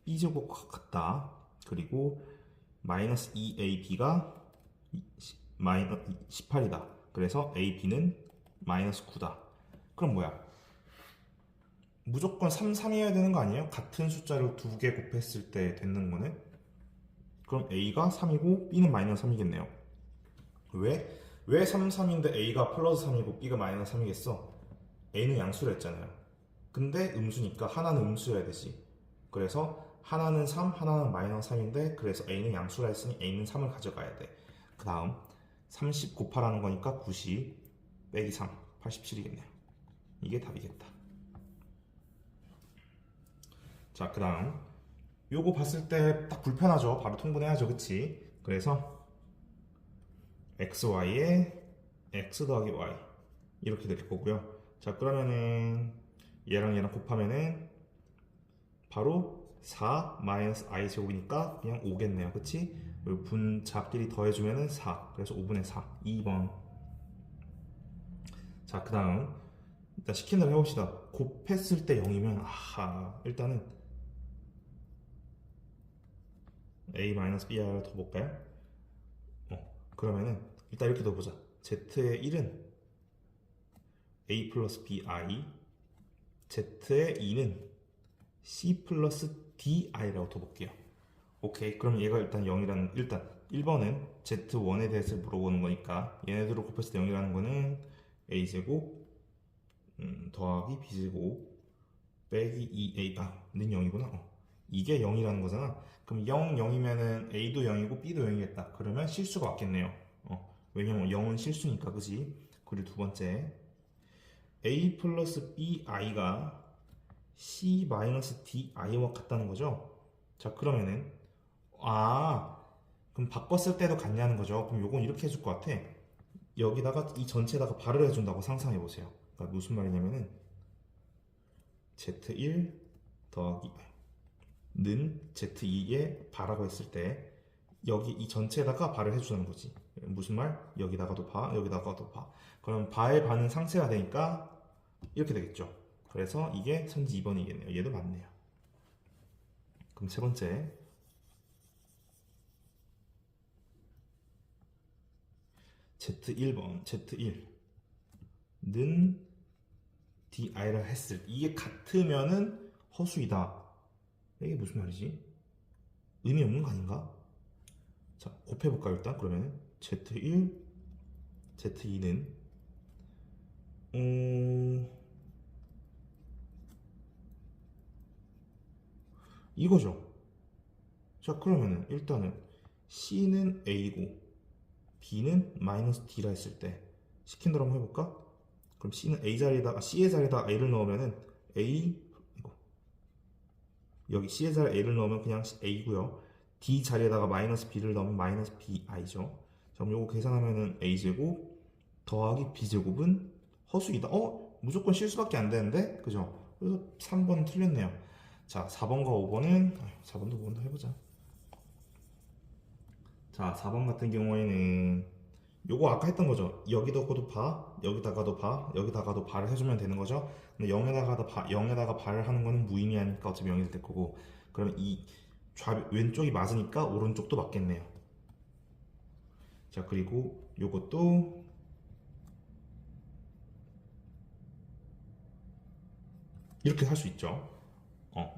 b제곱과 같다. 그리고 마이너스 2ab가 18이다. 그래서 ab는 마이너스 9다. 그럼 뭐야? 무조건 3, 3이어야 되는 거 아니에요? 같은 숫자를 두 개 곱했을 때 되는 거는? 그럼 a가 3이고 b는 마이너스 3이겠네요. 왜 3, 3인데 a가 플러스 3이고 b가 마이너스 3이겠어? a는 양수라 했잖아요. 근데 음수니까 하나는 음수여야 되지. 그래서 하나는 3, 하나는 마이너스 3인데 그래서 a는 양수라 했으니 a는 3을 가져가야 돼. 그 다음 30 곱하라는 거니까 90 빼기 3, 87이겠네요. 이게 답이겠다. 자, 그 다음 요거 봤을 때 딱 불편하죠. 바로 통분해야죠. 그치? 그래서 xy에 x 더하기 y 이렇게 될 거고요. 자, 그러면은 얘랑 곱하면은 바로 4 마이너스 i 제곱이니까 그냥 5겠네요. 그치? 그리고 분자끼리 더해주면은 4. 그래서 5분의 4. 2번. 자, 그 다음 일단 시킨 대로 해봅시다. 곱했을 때 0이면 일단은 a-br를 더 볼까요? 그러면은 일단 이렇게 넣어보자. z의 1은 a 플러스 bi, z의 2는 c 플러스 di라고 둬볼게요. 오케이. 그럼 얘가 일단 0이라는, 일단 1번은 z1에 대해서 물어보는 거니까 얘네들을 곱했을 때 0이라는 거는 a제곱 더하기 b제곱 빼기 2a는 0이구나. 이게 0이라는 거잖아. 그럼 0, 0이면은 a도 0이고 b도 0이겠다. 그러면 실수가 왔겠네요. 왜냐면 0은 실수니까, 그지? 그리고 두 번째, a 플러스 bi가 c 마이너스 di와 같다는 거죠. 자, 그러면은 그럼 바꿨을 때도 같냐는 거죠. 그럼 요건 이렇게 해줄 것 같아. 여기다가 이 전체에다가 발을 해준다고 상상해 보세요. 그러니까 무슨 말이냐면은 z1 더하기 는 z2에 바라고 했을 때 여기 이 전체에다가 바를 해주는 거지. 무슨 말? 여기다가도 바, 여기다가도 바. 그럼 바의 바는 상쇄가 되니까 이렇게 되겠죠. 그래서 이게 선지 2번이겠네요. 얘도 맞네요. 그럼 세 번째, z1번, z1는 di를 했을 이게 같으면은 허수이다. 이게 무슨 말이지? 의미 없는 거 아닌가? 자, 곱해볼까요, 일단? 그러면 z1, z2는 이거죠. 자, 그러면은 일단은 C는 A고 B는 마이너스 D라 했을 때 시킨 대로 한번 해볼까? 그럼 C는 A 자리에다가 C의 자리에다가 A를 넣으면은 여기 C의 자리에 A를 넣으면 그냥 A고요. D 자리에다가 마이너스 B를 넣으면 마이너스 BI죠. 자, 그럼 요거 계산하면은 a제곱 더하기 b제곱은 허수이다. 무조건 실수밖에 안 되는데? 그죠? 그래서 3번 틀렸네요. 자, 4번과 5번은 4번도 5번도 해보자. 자, 4번 같은 경우에는 요거 아까 했던 거죠. 여기다가도 봐, 여기다가도 봐, 여기다가도 바를 해주면 되는 거죠. 근데 0에다가 바를 하는 거는 무의미하니까 어차피 0이 될 거고. 그러면 이 왼쪽이 맞으니까 오른쪽도 맞겠네요. 자, 그리고 요것도 이렇게 할 수 있죠.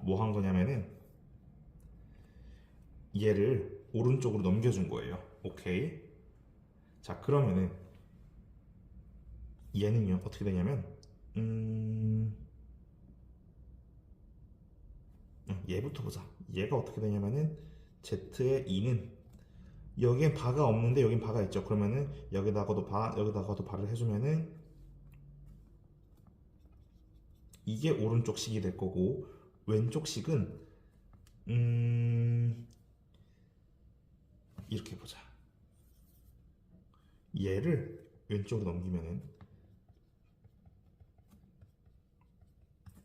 뭐 한 거냐면은 얘를 오른쪽으로 넘겨준 거예요. 오케이. 자, 그러면은 얘는요 어떻게 되냐면 얘부터 보자. 얘가 어떻게 되냐면은 z의 2는 여기엔 바가 없는데 여긴 바가 있죠. 그러면은 여기다가도 바를 해주면은 이게 오른쪽 식이 될 거고 왼쪽 식은 이렇게 보자. 얘를 왼쪽으로 넘기면은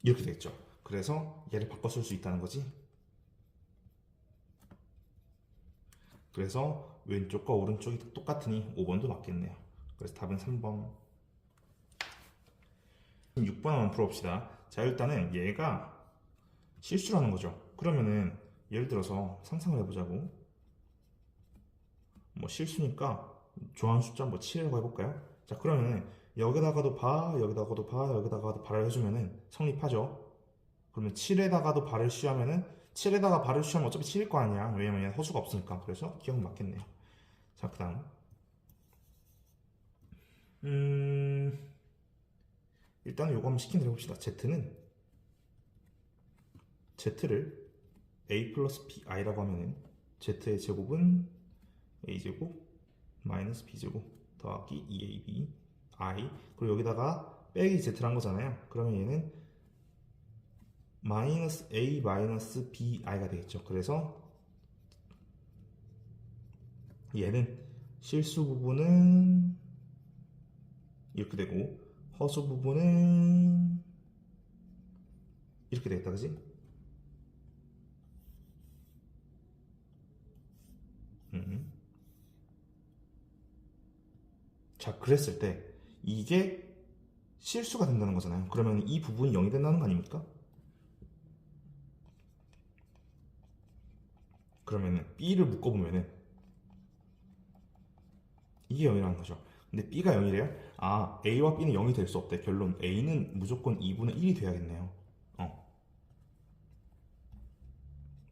이렇게 되겠죠. 그래서 얘를 바꿔 쓸 수 있다는 거지. 그래서 왼쪽과 오른쪽이 똑같으니 5번도 맞겠네요. 그래서 답은 3번. 6번 한번 풀어봅시다. 자, 일단은 얘가 실수라는 거죠. 그러면은 예를 들어서 상상을 해보자고. 뭐 실수니까 좋아하는 숫자 뭐 7이라고 해볼까요? 자, 그러면은 여기다가도 봐, 여기다가도 봐, 여기다가도 발을 해주면은 성립하죠. 그러면 7에다가도 발을 씌우면은 7에다가 발을 씌우면 어차피 7일 거 아니야. 왜냐면 얘는 허수가 없으니까. 그래서 기억은 맞겠네요. 자, 그 다음 일단 요거 한번 시킨 대로 해봅시다. z를 a 플러스 bi라고 하면은 z의 제곱은 a제곱 마이너스 b제곱 더하기 2ab i 그리고 여기다가 빼기 z란 거잖아요. 그러면 얘는 마이너스 a 마이너스 bi가 되겠죠. 그래서 얘는 실수 부분은 이렇게 되고 허수 부분은 이렇게 되겠다, 그지? 자, 그랬을 때 이게 실수가 된다는 거잖아요. 그러면 이 부분이 0이 된다는 거 아닙니까? 그러면은 B를 묶어보면은 이게 0이라는 거죠. 근데 B가 0이래요? 아, A와 B는 0이 될 수 없대. 결론 A는 무조건 2분의 1이 돼야겠네요.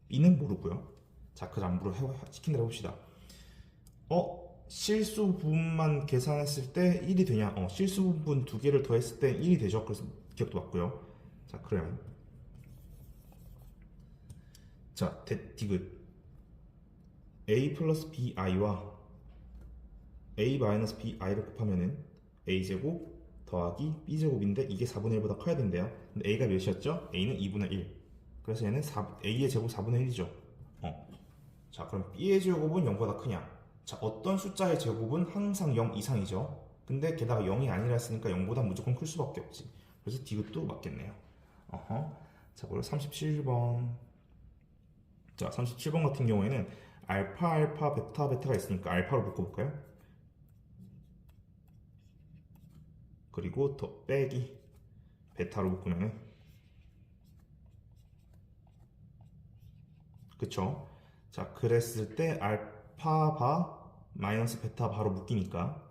B는 모르고요. 자, 그 다음으로 시킨 대로 해봅시다. 실수 부분만 계산했을 때 1이 되냐? 실수 부분 두 개를 더했을 때 1이 되죠. 그래서 기억도 맞고요. 자, 그러면 자, 디귿 a 플러스 bi와 a 마이너스 bi를 곱하면은 a제곱 더하기 b제곱인데 이게 4분의 1보다 커야 된대요. 근데 a가 몇이었죠? a는 2분의 1. 그래서 얘는 a의 제곱 4분의 1이죠. 자, 그럼 b의 제곱은 0보다 크냐? 자, 어떤 숫자의 제곱은 항상 0 이상이죠. 근데 게다가 0이 아니라 했으니까 0보다 무조건 클 수밖에 없지. 그래서 디귿도 맞겠네요. 자, 그리고 37번. 자, 37번 같은 경우에는 알파, 알파, 베타, 베타가 있으니까 알파로 묶어볼까요? 그리고 더 빼기 베타로 묶으면은 그쵸? 자, 그랬을 때 알파 바 마이너스 베타 바로 묶이니까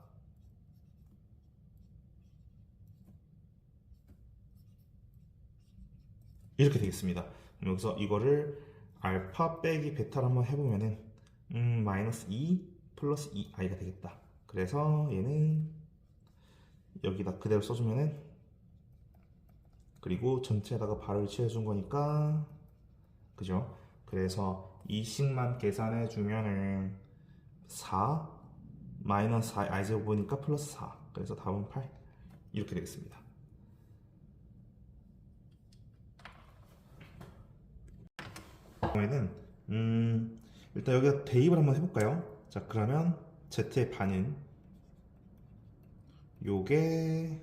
이렇게 되겠습니다. 그럼 여기서 이거를 알파 빼기 베타를 한번 해보면은 마이너스 2 플러스 2i가 되겠다. 그래서 얘는 여기다 그대로 써주면은 그리고 전체에다가 발을 칠해준 거니까 그죠? 그래서 이 식만 계산해 주면은 4 마이너스 4 i제곱이니까 플러스 4 그래서 답은 8 이렇게 되겠습니다. 다음에는 일단 여기다 대입을 한번 해볼까요? 자, 그러면 z의 반은 요게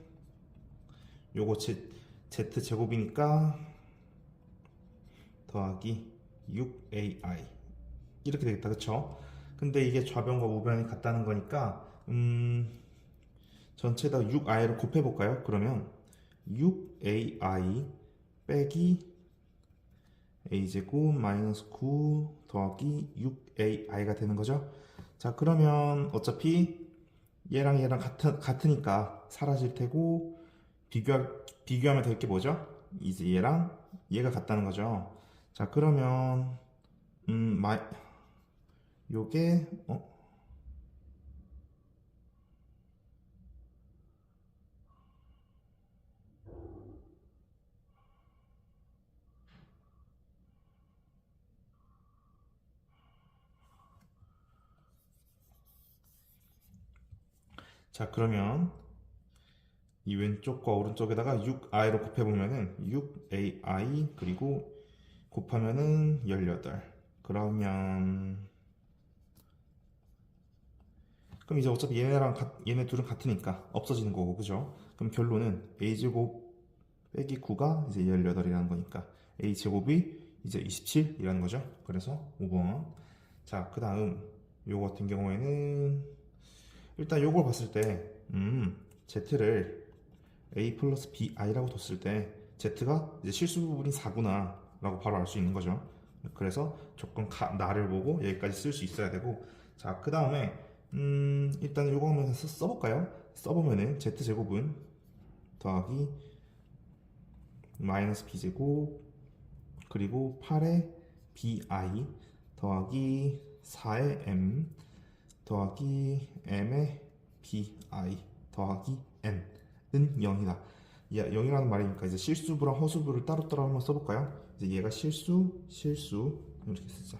요거 z 제곱이니까 더하기 6ai 이렇게 되겠다, 그쵸? 근데 이게 좌변과 우변이 같다는 거니까 전체 다 6i로 곱해볼까요? 그러면 6ai 빼기 a제곱 마이너스 9 더하기 6ai가 되는 거죠. 자, 그러면 어차피 얘랑 얘랑 같으니까 사라질 테고 비교하면 될 게 뭐죠? 이제 얘랑 얘가 같다는 거죠. 자, 그러면 요게 자, 그러면 이 왼쪽과 오른쪽에다가 6i로 곱해보면은 6ai 그리고 곱하면은 18. 그러면 그럼 이제 어차피 얘네 둘은 같으니까 없어지는 거고, 그죠? 그럼 결론은 a제곱 빼기 9가 이제 18이라는 거니까 a제곱이 이제 27이라는 거죠. 그래서 5번. 자, 그 다음 요거 같은 경우에는 일단 요걸 봤을 때 z를 a 플러스 bi라고 뒀을 때 z가 이제 실수 부분이 4구나 라고 바로 알 수 있는 거죠. 그래서 조건 나를 보고 여기까지 쓸 수 있어야 되고, 자, 그 다음에 일단 요거 한번 써볼까요? 써보면은 z제곱은 더하기 마이너스 b제곱 그리고 8의 bi 더하기 4의 m 더하기 m의 bi 더하기 n은 0이다. 0이라는 말이니까 이제 실수부랑 허수부를 따로따로 한번 써볼까요? 이제 얘가 실수 이렇게 쓰자.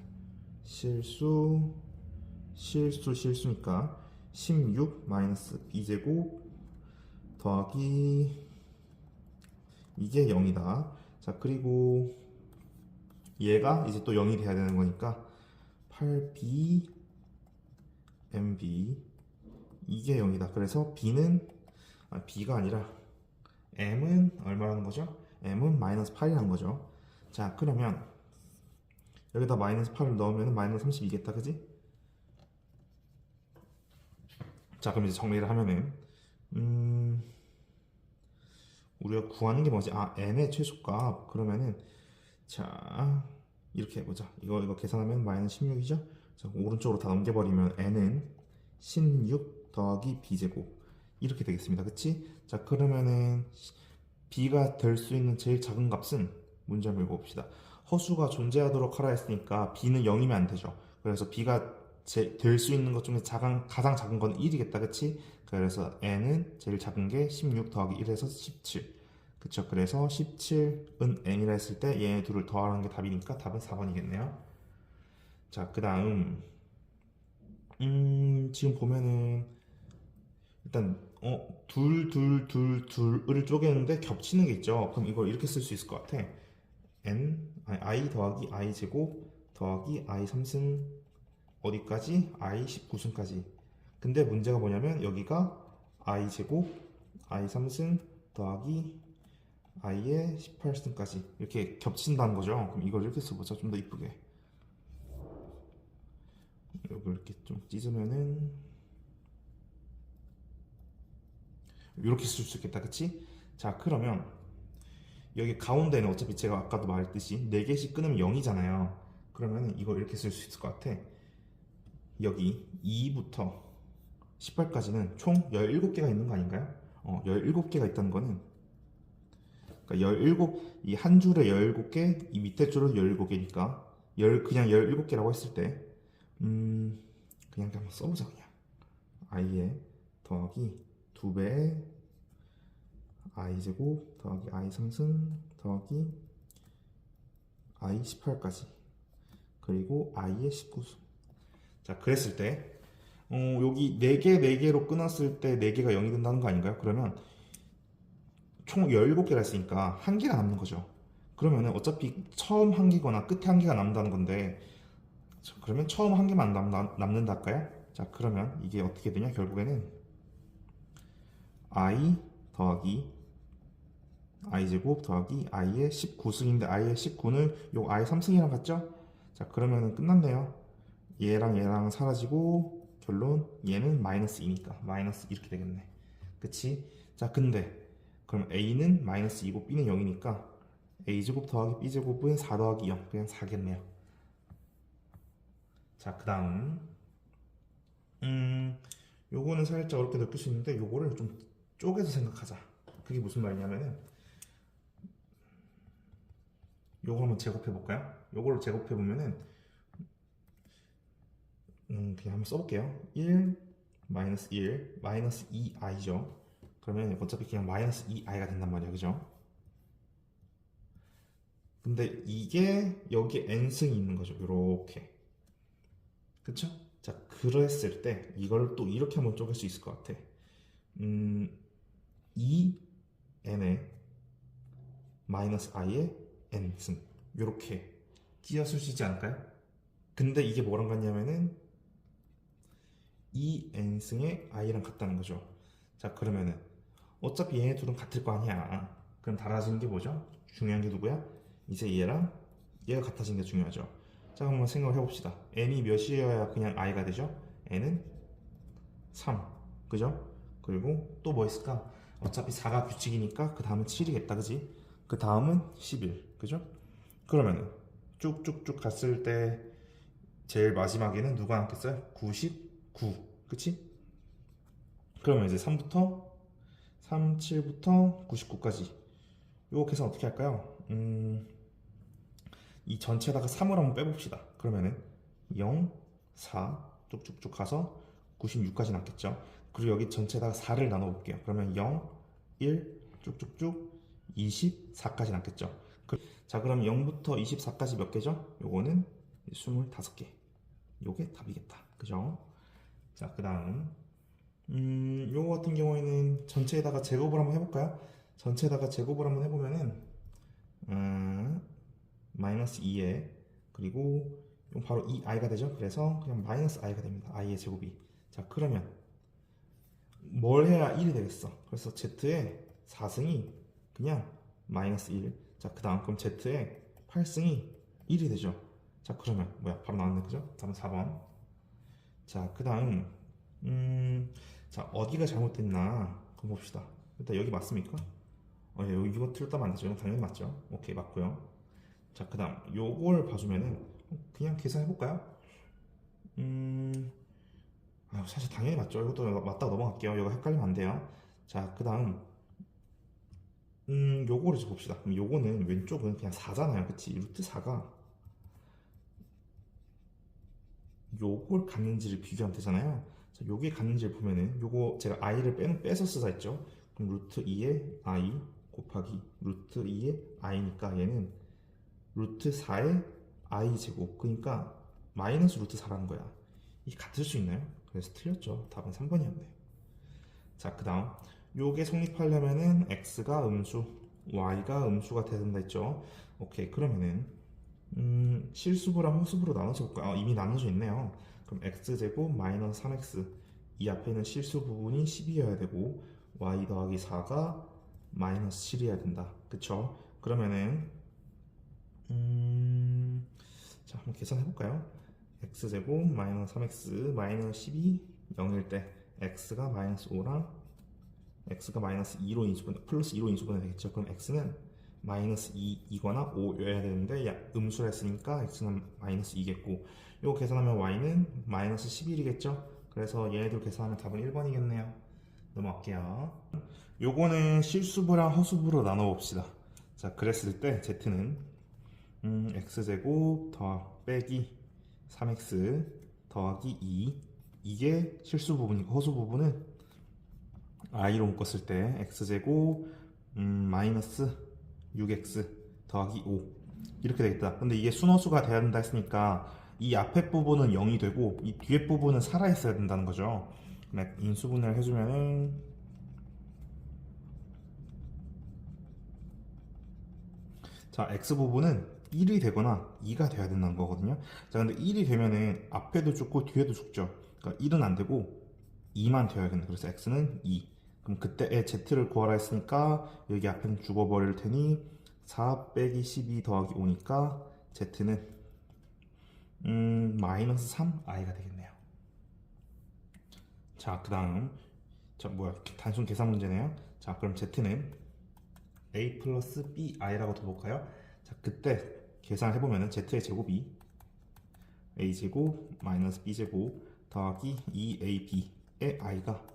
실수니까 16 마이너스 b제곱 더하기 이게 0이다. 자, 그리고 얘가 이제 또 0이 돼야 되는 거니까 8b mb 이게 0이다. 그래서 b가 아니라 m은 얼마라는 거죠? m은 마이너스 8이라는 거죠. 자, 그러면 여기다 마이너스 8을 넣으면 마이너스 32겠다, 그지? 자, 그럼 이제 정리를 하면은 우리가 구하는 게 뭐지? n의 최소값. 그러면은 자, 이렇게 해보자. 이거 계산하면 마이너스 16이죠? 자, 오른쪽으로 다 넘겨버리면 n은 16 더하기 b제곱 이렇게 되겠습니다. 그치? 자, 그러면은 b가 될 수 있는 제일 작은 값은 문제 한번 읽어봅시다. 허수가 존재하도록 하라 했으니까 b는 0이면 안 되죠. 그래서 b가 될 수 있는 것 중에 가장 작은 건 1이겠다. 그치? 그래서 n은 제일 작은 게 16 더하기 1에서 17. 그쵸? 그래서 17은 n이라 했을 때 얘네 둘을 더하는 게 답이니까 답은 4번이겠네요. 자, 그 다음 지금 보면은 일단 둘을 쪼개는데 겹치는 게 있죠. 그럼 이걸 이렇게 쓸 수 있을 것 같아. i 더하기 i 제곱 더하기 i 3승 어디까지? i 19승까지. 근데 문제가 뭐냐면 여기가 i 제곱 i 3승 더하기 i의 18승까지 이렇게 겹친다는 거죠. 그럼 이걸 이렇게 써보자. 좀 더 이쁘게. 여기 이렇게 좀 찢으면은 이렇게 쓸 수 있겠다, 그치? 자, 그러면 여기 가운데는 어차피 제가 아까도 말했듯이 4개씩 끊으면 0이잖아요. 그러면 이걸 이렇게 쓸 수 있을 것 같아. 여기 2부터 18까지는 총 17개가 있는 거 아닌가요? 17개가 있다는 거는 그러니까 17, 이 한 줄에 17개, 이 밑에 줄은 17개니까 그냥 17개라고 했을 때 그냥 한번 써보자. 그냥 i에 더하기 2배의 i제곱 더하기 i 3승 더하기 i 18까지 그리고 i의 19승. 자, 그랬을 때 여기 4개로 끊었을 때 4개가 0이 된다는 거 아닌가요? 그러면 총 17개가 있으니까 1개가 남는 거죠. 그러면 어차피 처음 1개거나 끝에 1개가 남는다는 건데, 그러면 처음 1개만 남는다 할까요? 자, 그러면 이게 어떻게 되냐? 결국에는 i 더하기 i제곱 더하기 i의 19승인데 i의 19는 요 i 3승이랑 같죠? 자, 그러면은 끝났네요. 얘랑 얘랑 사라지고 결론 얘는 마이너스 2니까 마이너스 이렇게 되겠네. 그치? 자, 근데 그럼 a는 마이너스 2고 b는 0이니까 a제곱 더하기 b제곱은 4 더하기 0 그냥 4겠네요. 자, 그 다음 요거는 살짝 어렵게 느낄 수 있는데 요거를 좀 쪼개서 생각하자. 그게 무슨 말이냐면은 요거 한번 제곱해 볼까요? 요거를 제곱해 보면은 그냥 한번 써볼게요. 1 마이너스 1 마이너스 2i죠. 그러면 어차피 그냥 마이너스 2i가 된단 말이야, 그죠? 근데 이게 여기에 n승이 있는 거죠. 요렇게. 그쵸? 자, 그랬을 때 이걸 또 이렇게 한번 쪼갤 수 있을 것 같아. 2n에 마이너스 i의 n승 요렇게 띄어쓸 수 있지 않을까요? 근데 이게 뭐랑 같냐면은 2n승의 i랑 같다는 거죠. 자, 그러면은 어차피 얘네 둘은 같을 거 아니야. 그럼 달라지는 게 뭐죠? 중요한 게 누구야? 이제 얘랑 얘가 같아지는 게 중요하죠. 자, 한번 생각을 해봅시다. n이 몇이어야 그냥 i가 되죠? n은 3, 그죠? 그리고 또 뭐 있을까? 어차피 4가 규칙이니까 그 다음은 7이겠다, 그지? 그 다음은 11, 그죠? 그러면은 쭉쭉쭉 갔을 때 제일 마지막에는 누가 남겠어요? 99, 그치? 그러면 이제 3부터 37부터 99까지 요거 계산 어떻게 할까요? 이 전체에다가 3을 한번 빼봅시다. 그러면은 0, 4 쭉쭉쭉 가서 96까지 남겠죠. 그리고 여기 전체에다가 4를 나눠볼게요. 그러면 0, 1 쭉쭉쭉 24까지 남겠죠. 자, 그럼 0부터 24까지 몇 개죠? 요거는 25개. 요게 답이겠다. 그죠? 자, 그 다음 요거 같은 경우에는 전체에다가 제곱을 한번 해볼까요? 전체에다가 제곱을 한번 해보면은 마이너스 2에 그리고 이건 바로 2i가 되죠. 그래서 그냥 마이너스 i가 됩니다. i의 제곱이. 자, 그러면 뭘 해야 1이 되겠어? 그래서 z의 4승이 그냥 마이너스 1. 자, 그 다음 그럼 z의 8승이 1이 되죠. 자, 그러면 뭐야? 바로 나왔네, 그죠? 답은 4번. 자, 그 다음 자, 어디가 잘못됐나 그럼 봅시다. 일단 여기 맞습니까? 여기 이거 틀렸다면 안 되죠. 이건 당연히 맞죠. 오케이, 맞고요. 자, 그 다음 요걸 봐주면은 그냥 계산해볼까요? 사실 당연히 맞죠. 이것도 맞다고 넘어갈게요. 이거 헷갈리면 안 돼요. 자, 그 다음 요거를 좀 봅시다. 그럼 요거는 왼쪽은 그냥 4잖아요. 그치? 루트 4가 요걸 갔는지를 비교하면 되잖아요. 자, 요게 갔는지를 보면은 요거 제가 i를 빼서 쓰자 했죠. 그럼 루트 2의 i 곱하기 루트 2의 i니까 얘는 루트 4의 i 제곱, 그러니까 마이너스 루트 4라는 거야. 이게 같을 수 있나요? 그래서 틀렸죠. 답은 3번이었네요. 자, 그 다음 요게 성립하려면은 x가 음수, y가 음수가 돼야 된다 했죠. 오케이, 그러면은 실수부랑 허수부로 나눠서 볼까요? 이미 나눠져 있네요. 그럼 x제곱 마이너스 3x, 이 앞에는 실수 부분이 10이어야 되고 y 더하기 4가 마이너스 7이어야 된다. 그쵸? 그러면은 자, 한번 계산해 볼까요? x제곱 마이너스 3x 마이너스 10이 0일 때 x가 마이너스 5랑 x가 마이너스 2로 인수분 플러스 2로 인수분해 되겠죠. 그럼 x는 마이너스 2이거나 5여야 되는데 음수를 했으니까 x는 마이너스 2겠고, 이거 계산하면 y는 마이너스 11이겠죠. 그래서 얘네들 계산하면 답은 1번이겠네요. 넘어갈게요. 요거는 실수부랑 허수부로 나눠 봅시다. 자, 그랬을 때 z는 x제곱 빼기 3x 더하기 2, 이게 실수 부분이고 허수 부분은 i로 묶었을 때 x제곱 마이너스 6x 더하기 5 이렇게 되겠다. 근데 이게 순허수가 돼야 된다 했으니까 이 앞에 부분은 0이 되고 이 뒤에 부분은 살아있어야 된다는 거죠. 인수분해를 해주면은 자, x 부분은 1이 되거나 2가 돼야 된다는 거거든요. 자, 근데 1이 되면은 앞에도 죽고 뒤에도 죽죠. 그러니까 1은 안 되고 2만 되어야겠네. 그래서 x는 2. 그럼 그때의 z를 구하라 했으니까 여기 앞에는 죽어버릴 테니 4 빼기 12 더하기 5니까 z는 마이너스 3i가 되겠네요. 자, 그 다음 단순 계산 문제네요. 자, 그럼 z는 a 플러스 bi라고 둬볼까요? 자, 그때 계산해보면 z의 제곱이 a제곱 마이너스 b제곱 더하기 2ab의 i가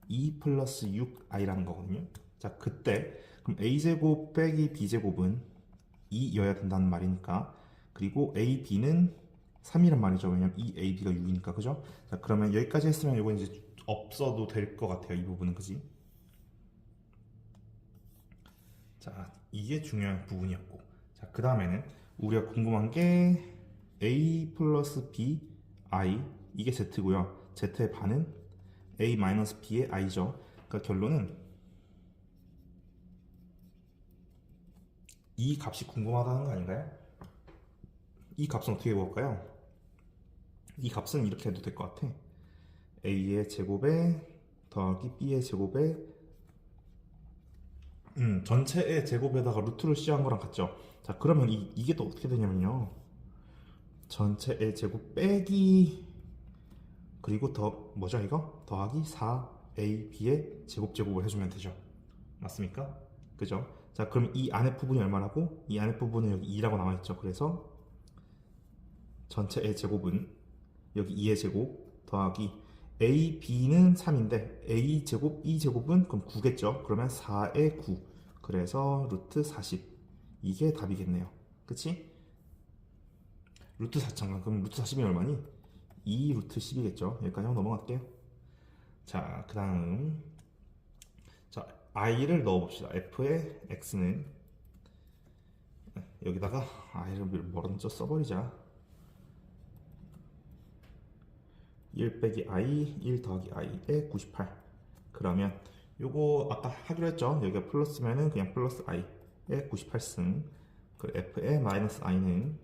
2 플러스 6i라는 거거든요. 자, 그때 그럼 a제곱 빼기 b제곱은 2여야 된다는 말이니까, 그리고 ab는 3이란 말이죠. 왜냐면 2ab가 6이니까, 그죠? 자, 그러면 여기까지 했으면 이거 이제 없어도 될 것 같아요. 이 부분은, 그지? 자, 이게 중요한 부분이었고, 자, 그 다음에는 우리가 궁금한 게 a 플러스 b i, 이게 z고요. z의 반은 a 마이너스 b의 i죠. 그러니까 결론은 이 값이 궁금하다는 거 아닌가요? 이 값은 어떻게 구할까요? 이 값은 이렇게 해도 될 것 같아. a의 제곱에 더하기 b의 제곱에 전체의 제곱에다가 루트를 씌운 거랑 같죠. 자, 그러면 이게 또 어떻게 되냐면요, 전체의 제곱 빼기, 그리고 더 뭐죠 이거? 더하기 4ab의 제곱을 해주면 되죠. 맞습니까? 그죠? 자, 그럼 이 안에 부분이 얼마라고? 이 안에 부분은 여기 2라고 나와있죠. 그래서 전체의 제곱은 여기 2의 제곱 더하기 a, b는 3인데 a 제곱, b 제곱은 그럼 9겠죠. 그러면 4의 9, 그래서 루트 40, 이게 답이겠네요. 그치? 루트 4천, 그럼 루트 40이 얼마니? 2 루트 10이겠죠. 여기까지 한번 넘어갈게요. 자, 그 다음 자, i를 넣어봅시다. f의 x는 여기다가 i를 먼저 써버리자. 1 빼기 i, 1 더하기 i의 98. 그러면 요거 아까 하기로 했죠. 여기가 플러스면은 그냥 플러스 i의 98승. 그 f의 마이너스 i는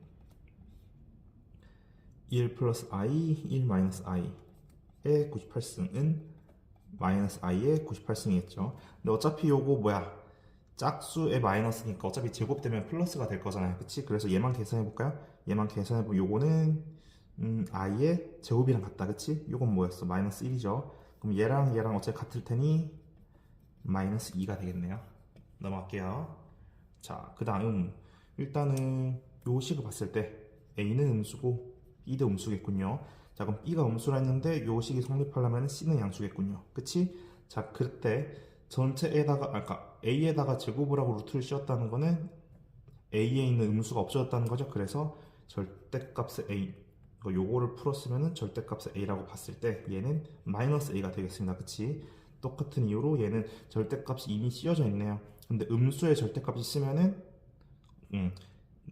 1 플러스 i, 1 마이너스 i의 98승은 마이너스 i의 98승이겠죠. 근데 어차피 요거 짝수의 마이너스니까 어차피 제곱되면 플러스가 될 거잖아요. 그치? 그래서 얘만 계산해 볼까요? 얘만 계산해 보면 요거는 i의 제곱이랑 같다. 그치? 요건 뭐였어? 마이너스 1이죠. 그럼 얘랑 어차피 같을 테니 마이너스 2가 되겠네요. 넘어갈게요. 자, 그 다음 일단은 요 식을 봤을 때 a는 음수고 b도 음수겠군요. 자, 그럼 b가 음수라 했는데 요 식이 성립하려면 c는 양수겠군요. 그치? 자, 그때 전체에다가 아까 a에다가 제곱을 하고 루트를 씌웠다는 거는 a에 있는 음수가 없어졌다는 거죠. 그래서 절대값의 a, 요거를 풀었으면 절대값의 a라고 봤을 때 얘는 마이너스 a가 되겠습니다. 그치? 똑같은 이유로 얘는 절대값이 이미 씌워져 있네요. 근데 음수의 절대값이 있으면은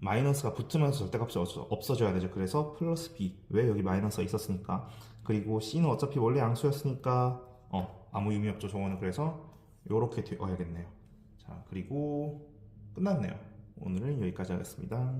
마이너스가 붙으면서 절대값이 없어져야 되죠. 그래서 플러스 b, 왜 여기 마이너스가 있었으니까. 그리고 c는 어차피 원래 양수였으니까 아무 의미 없죠. 저거는. 그래서 요렇게 되어야겠네요. 자, 그리고 끝났네요. 오늘은 여기까지 하겠습니다.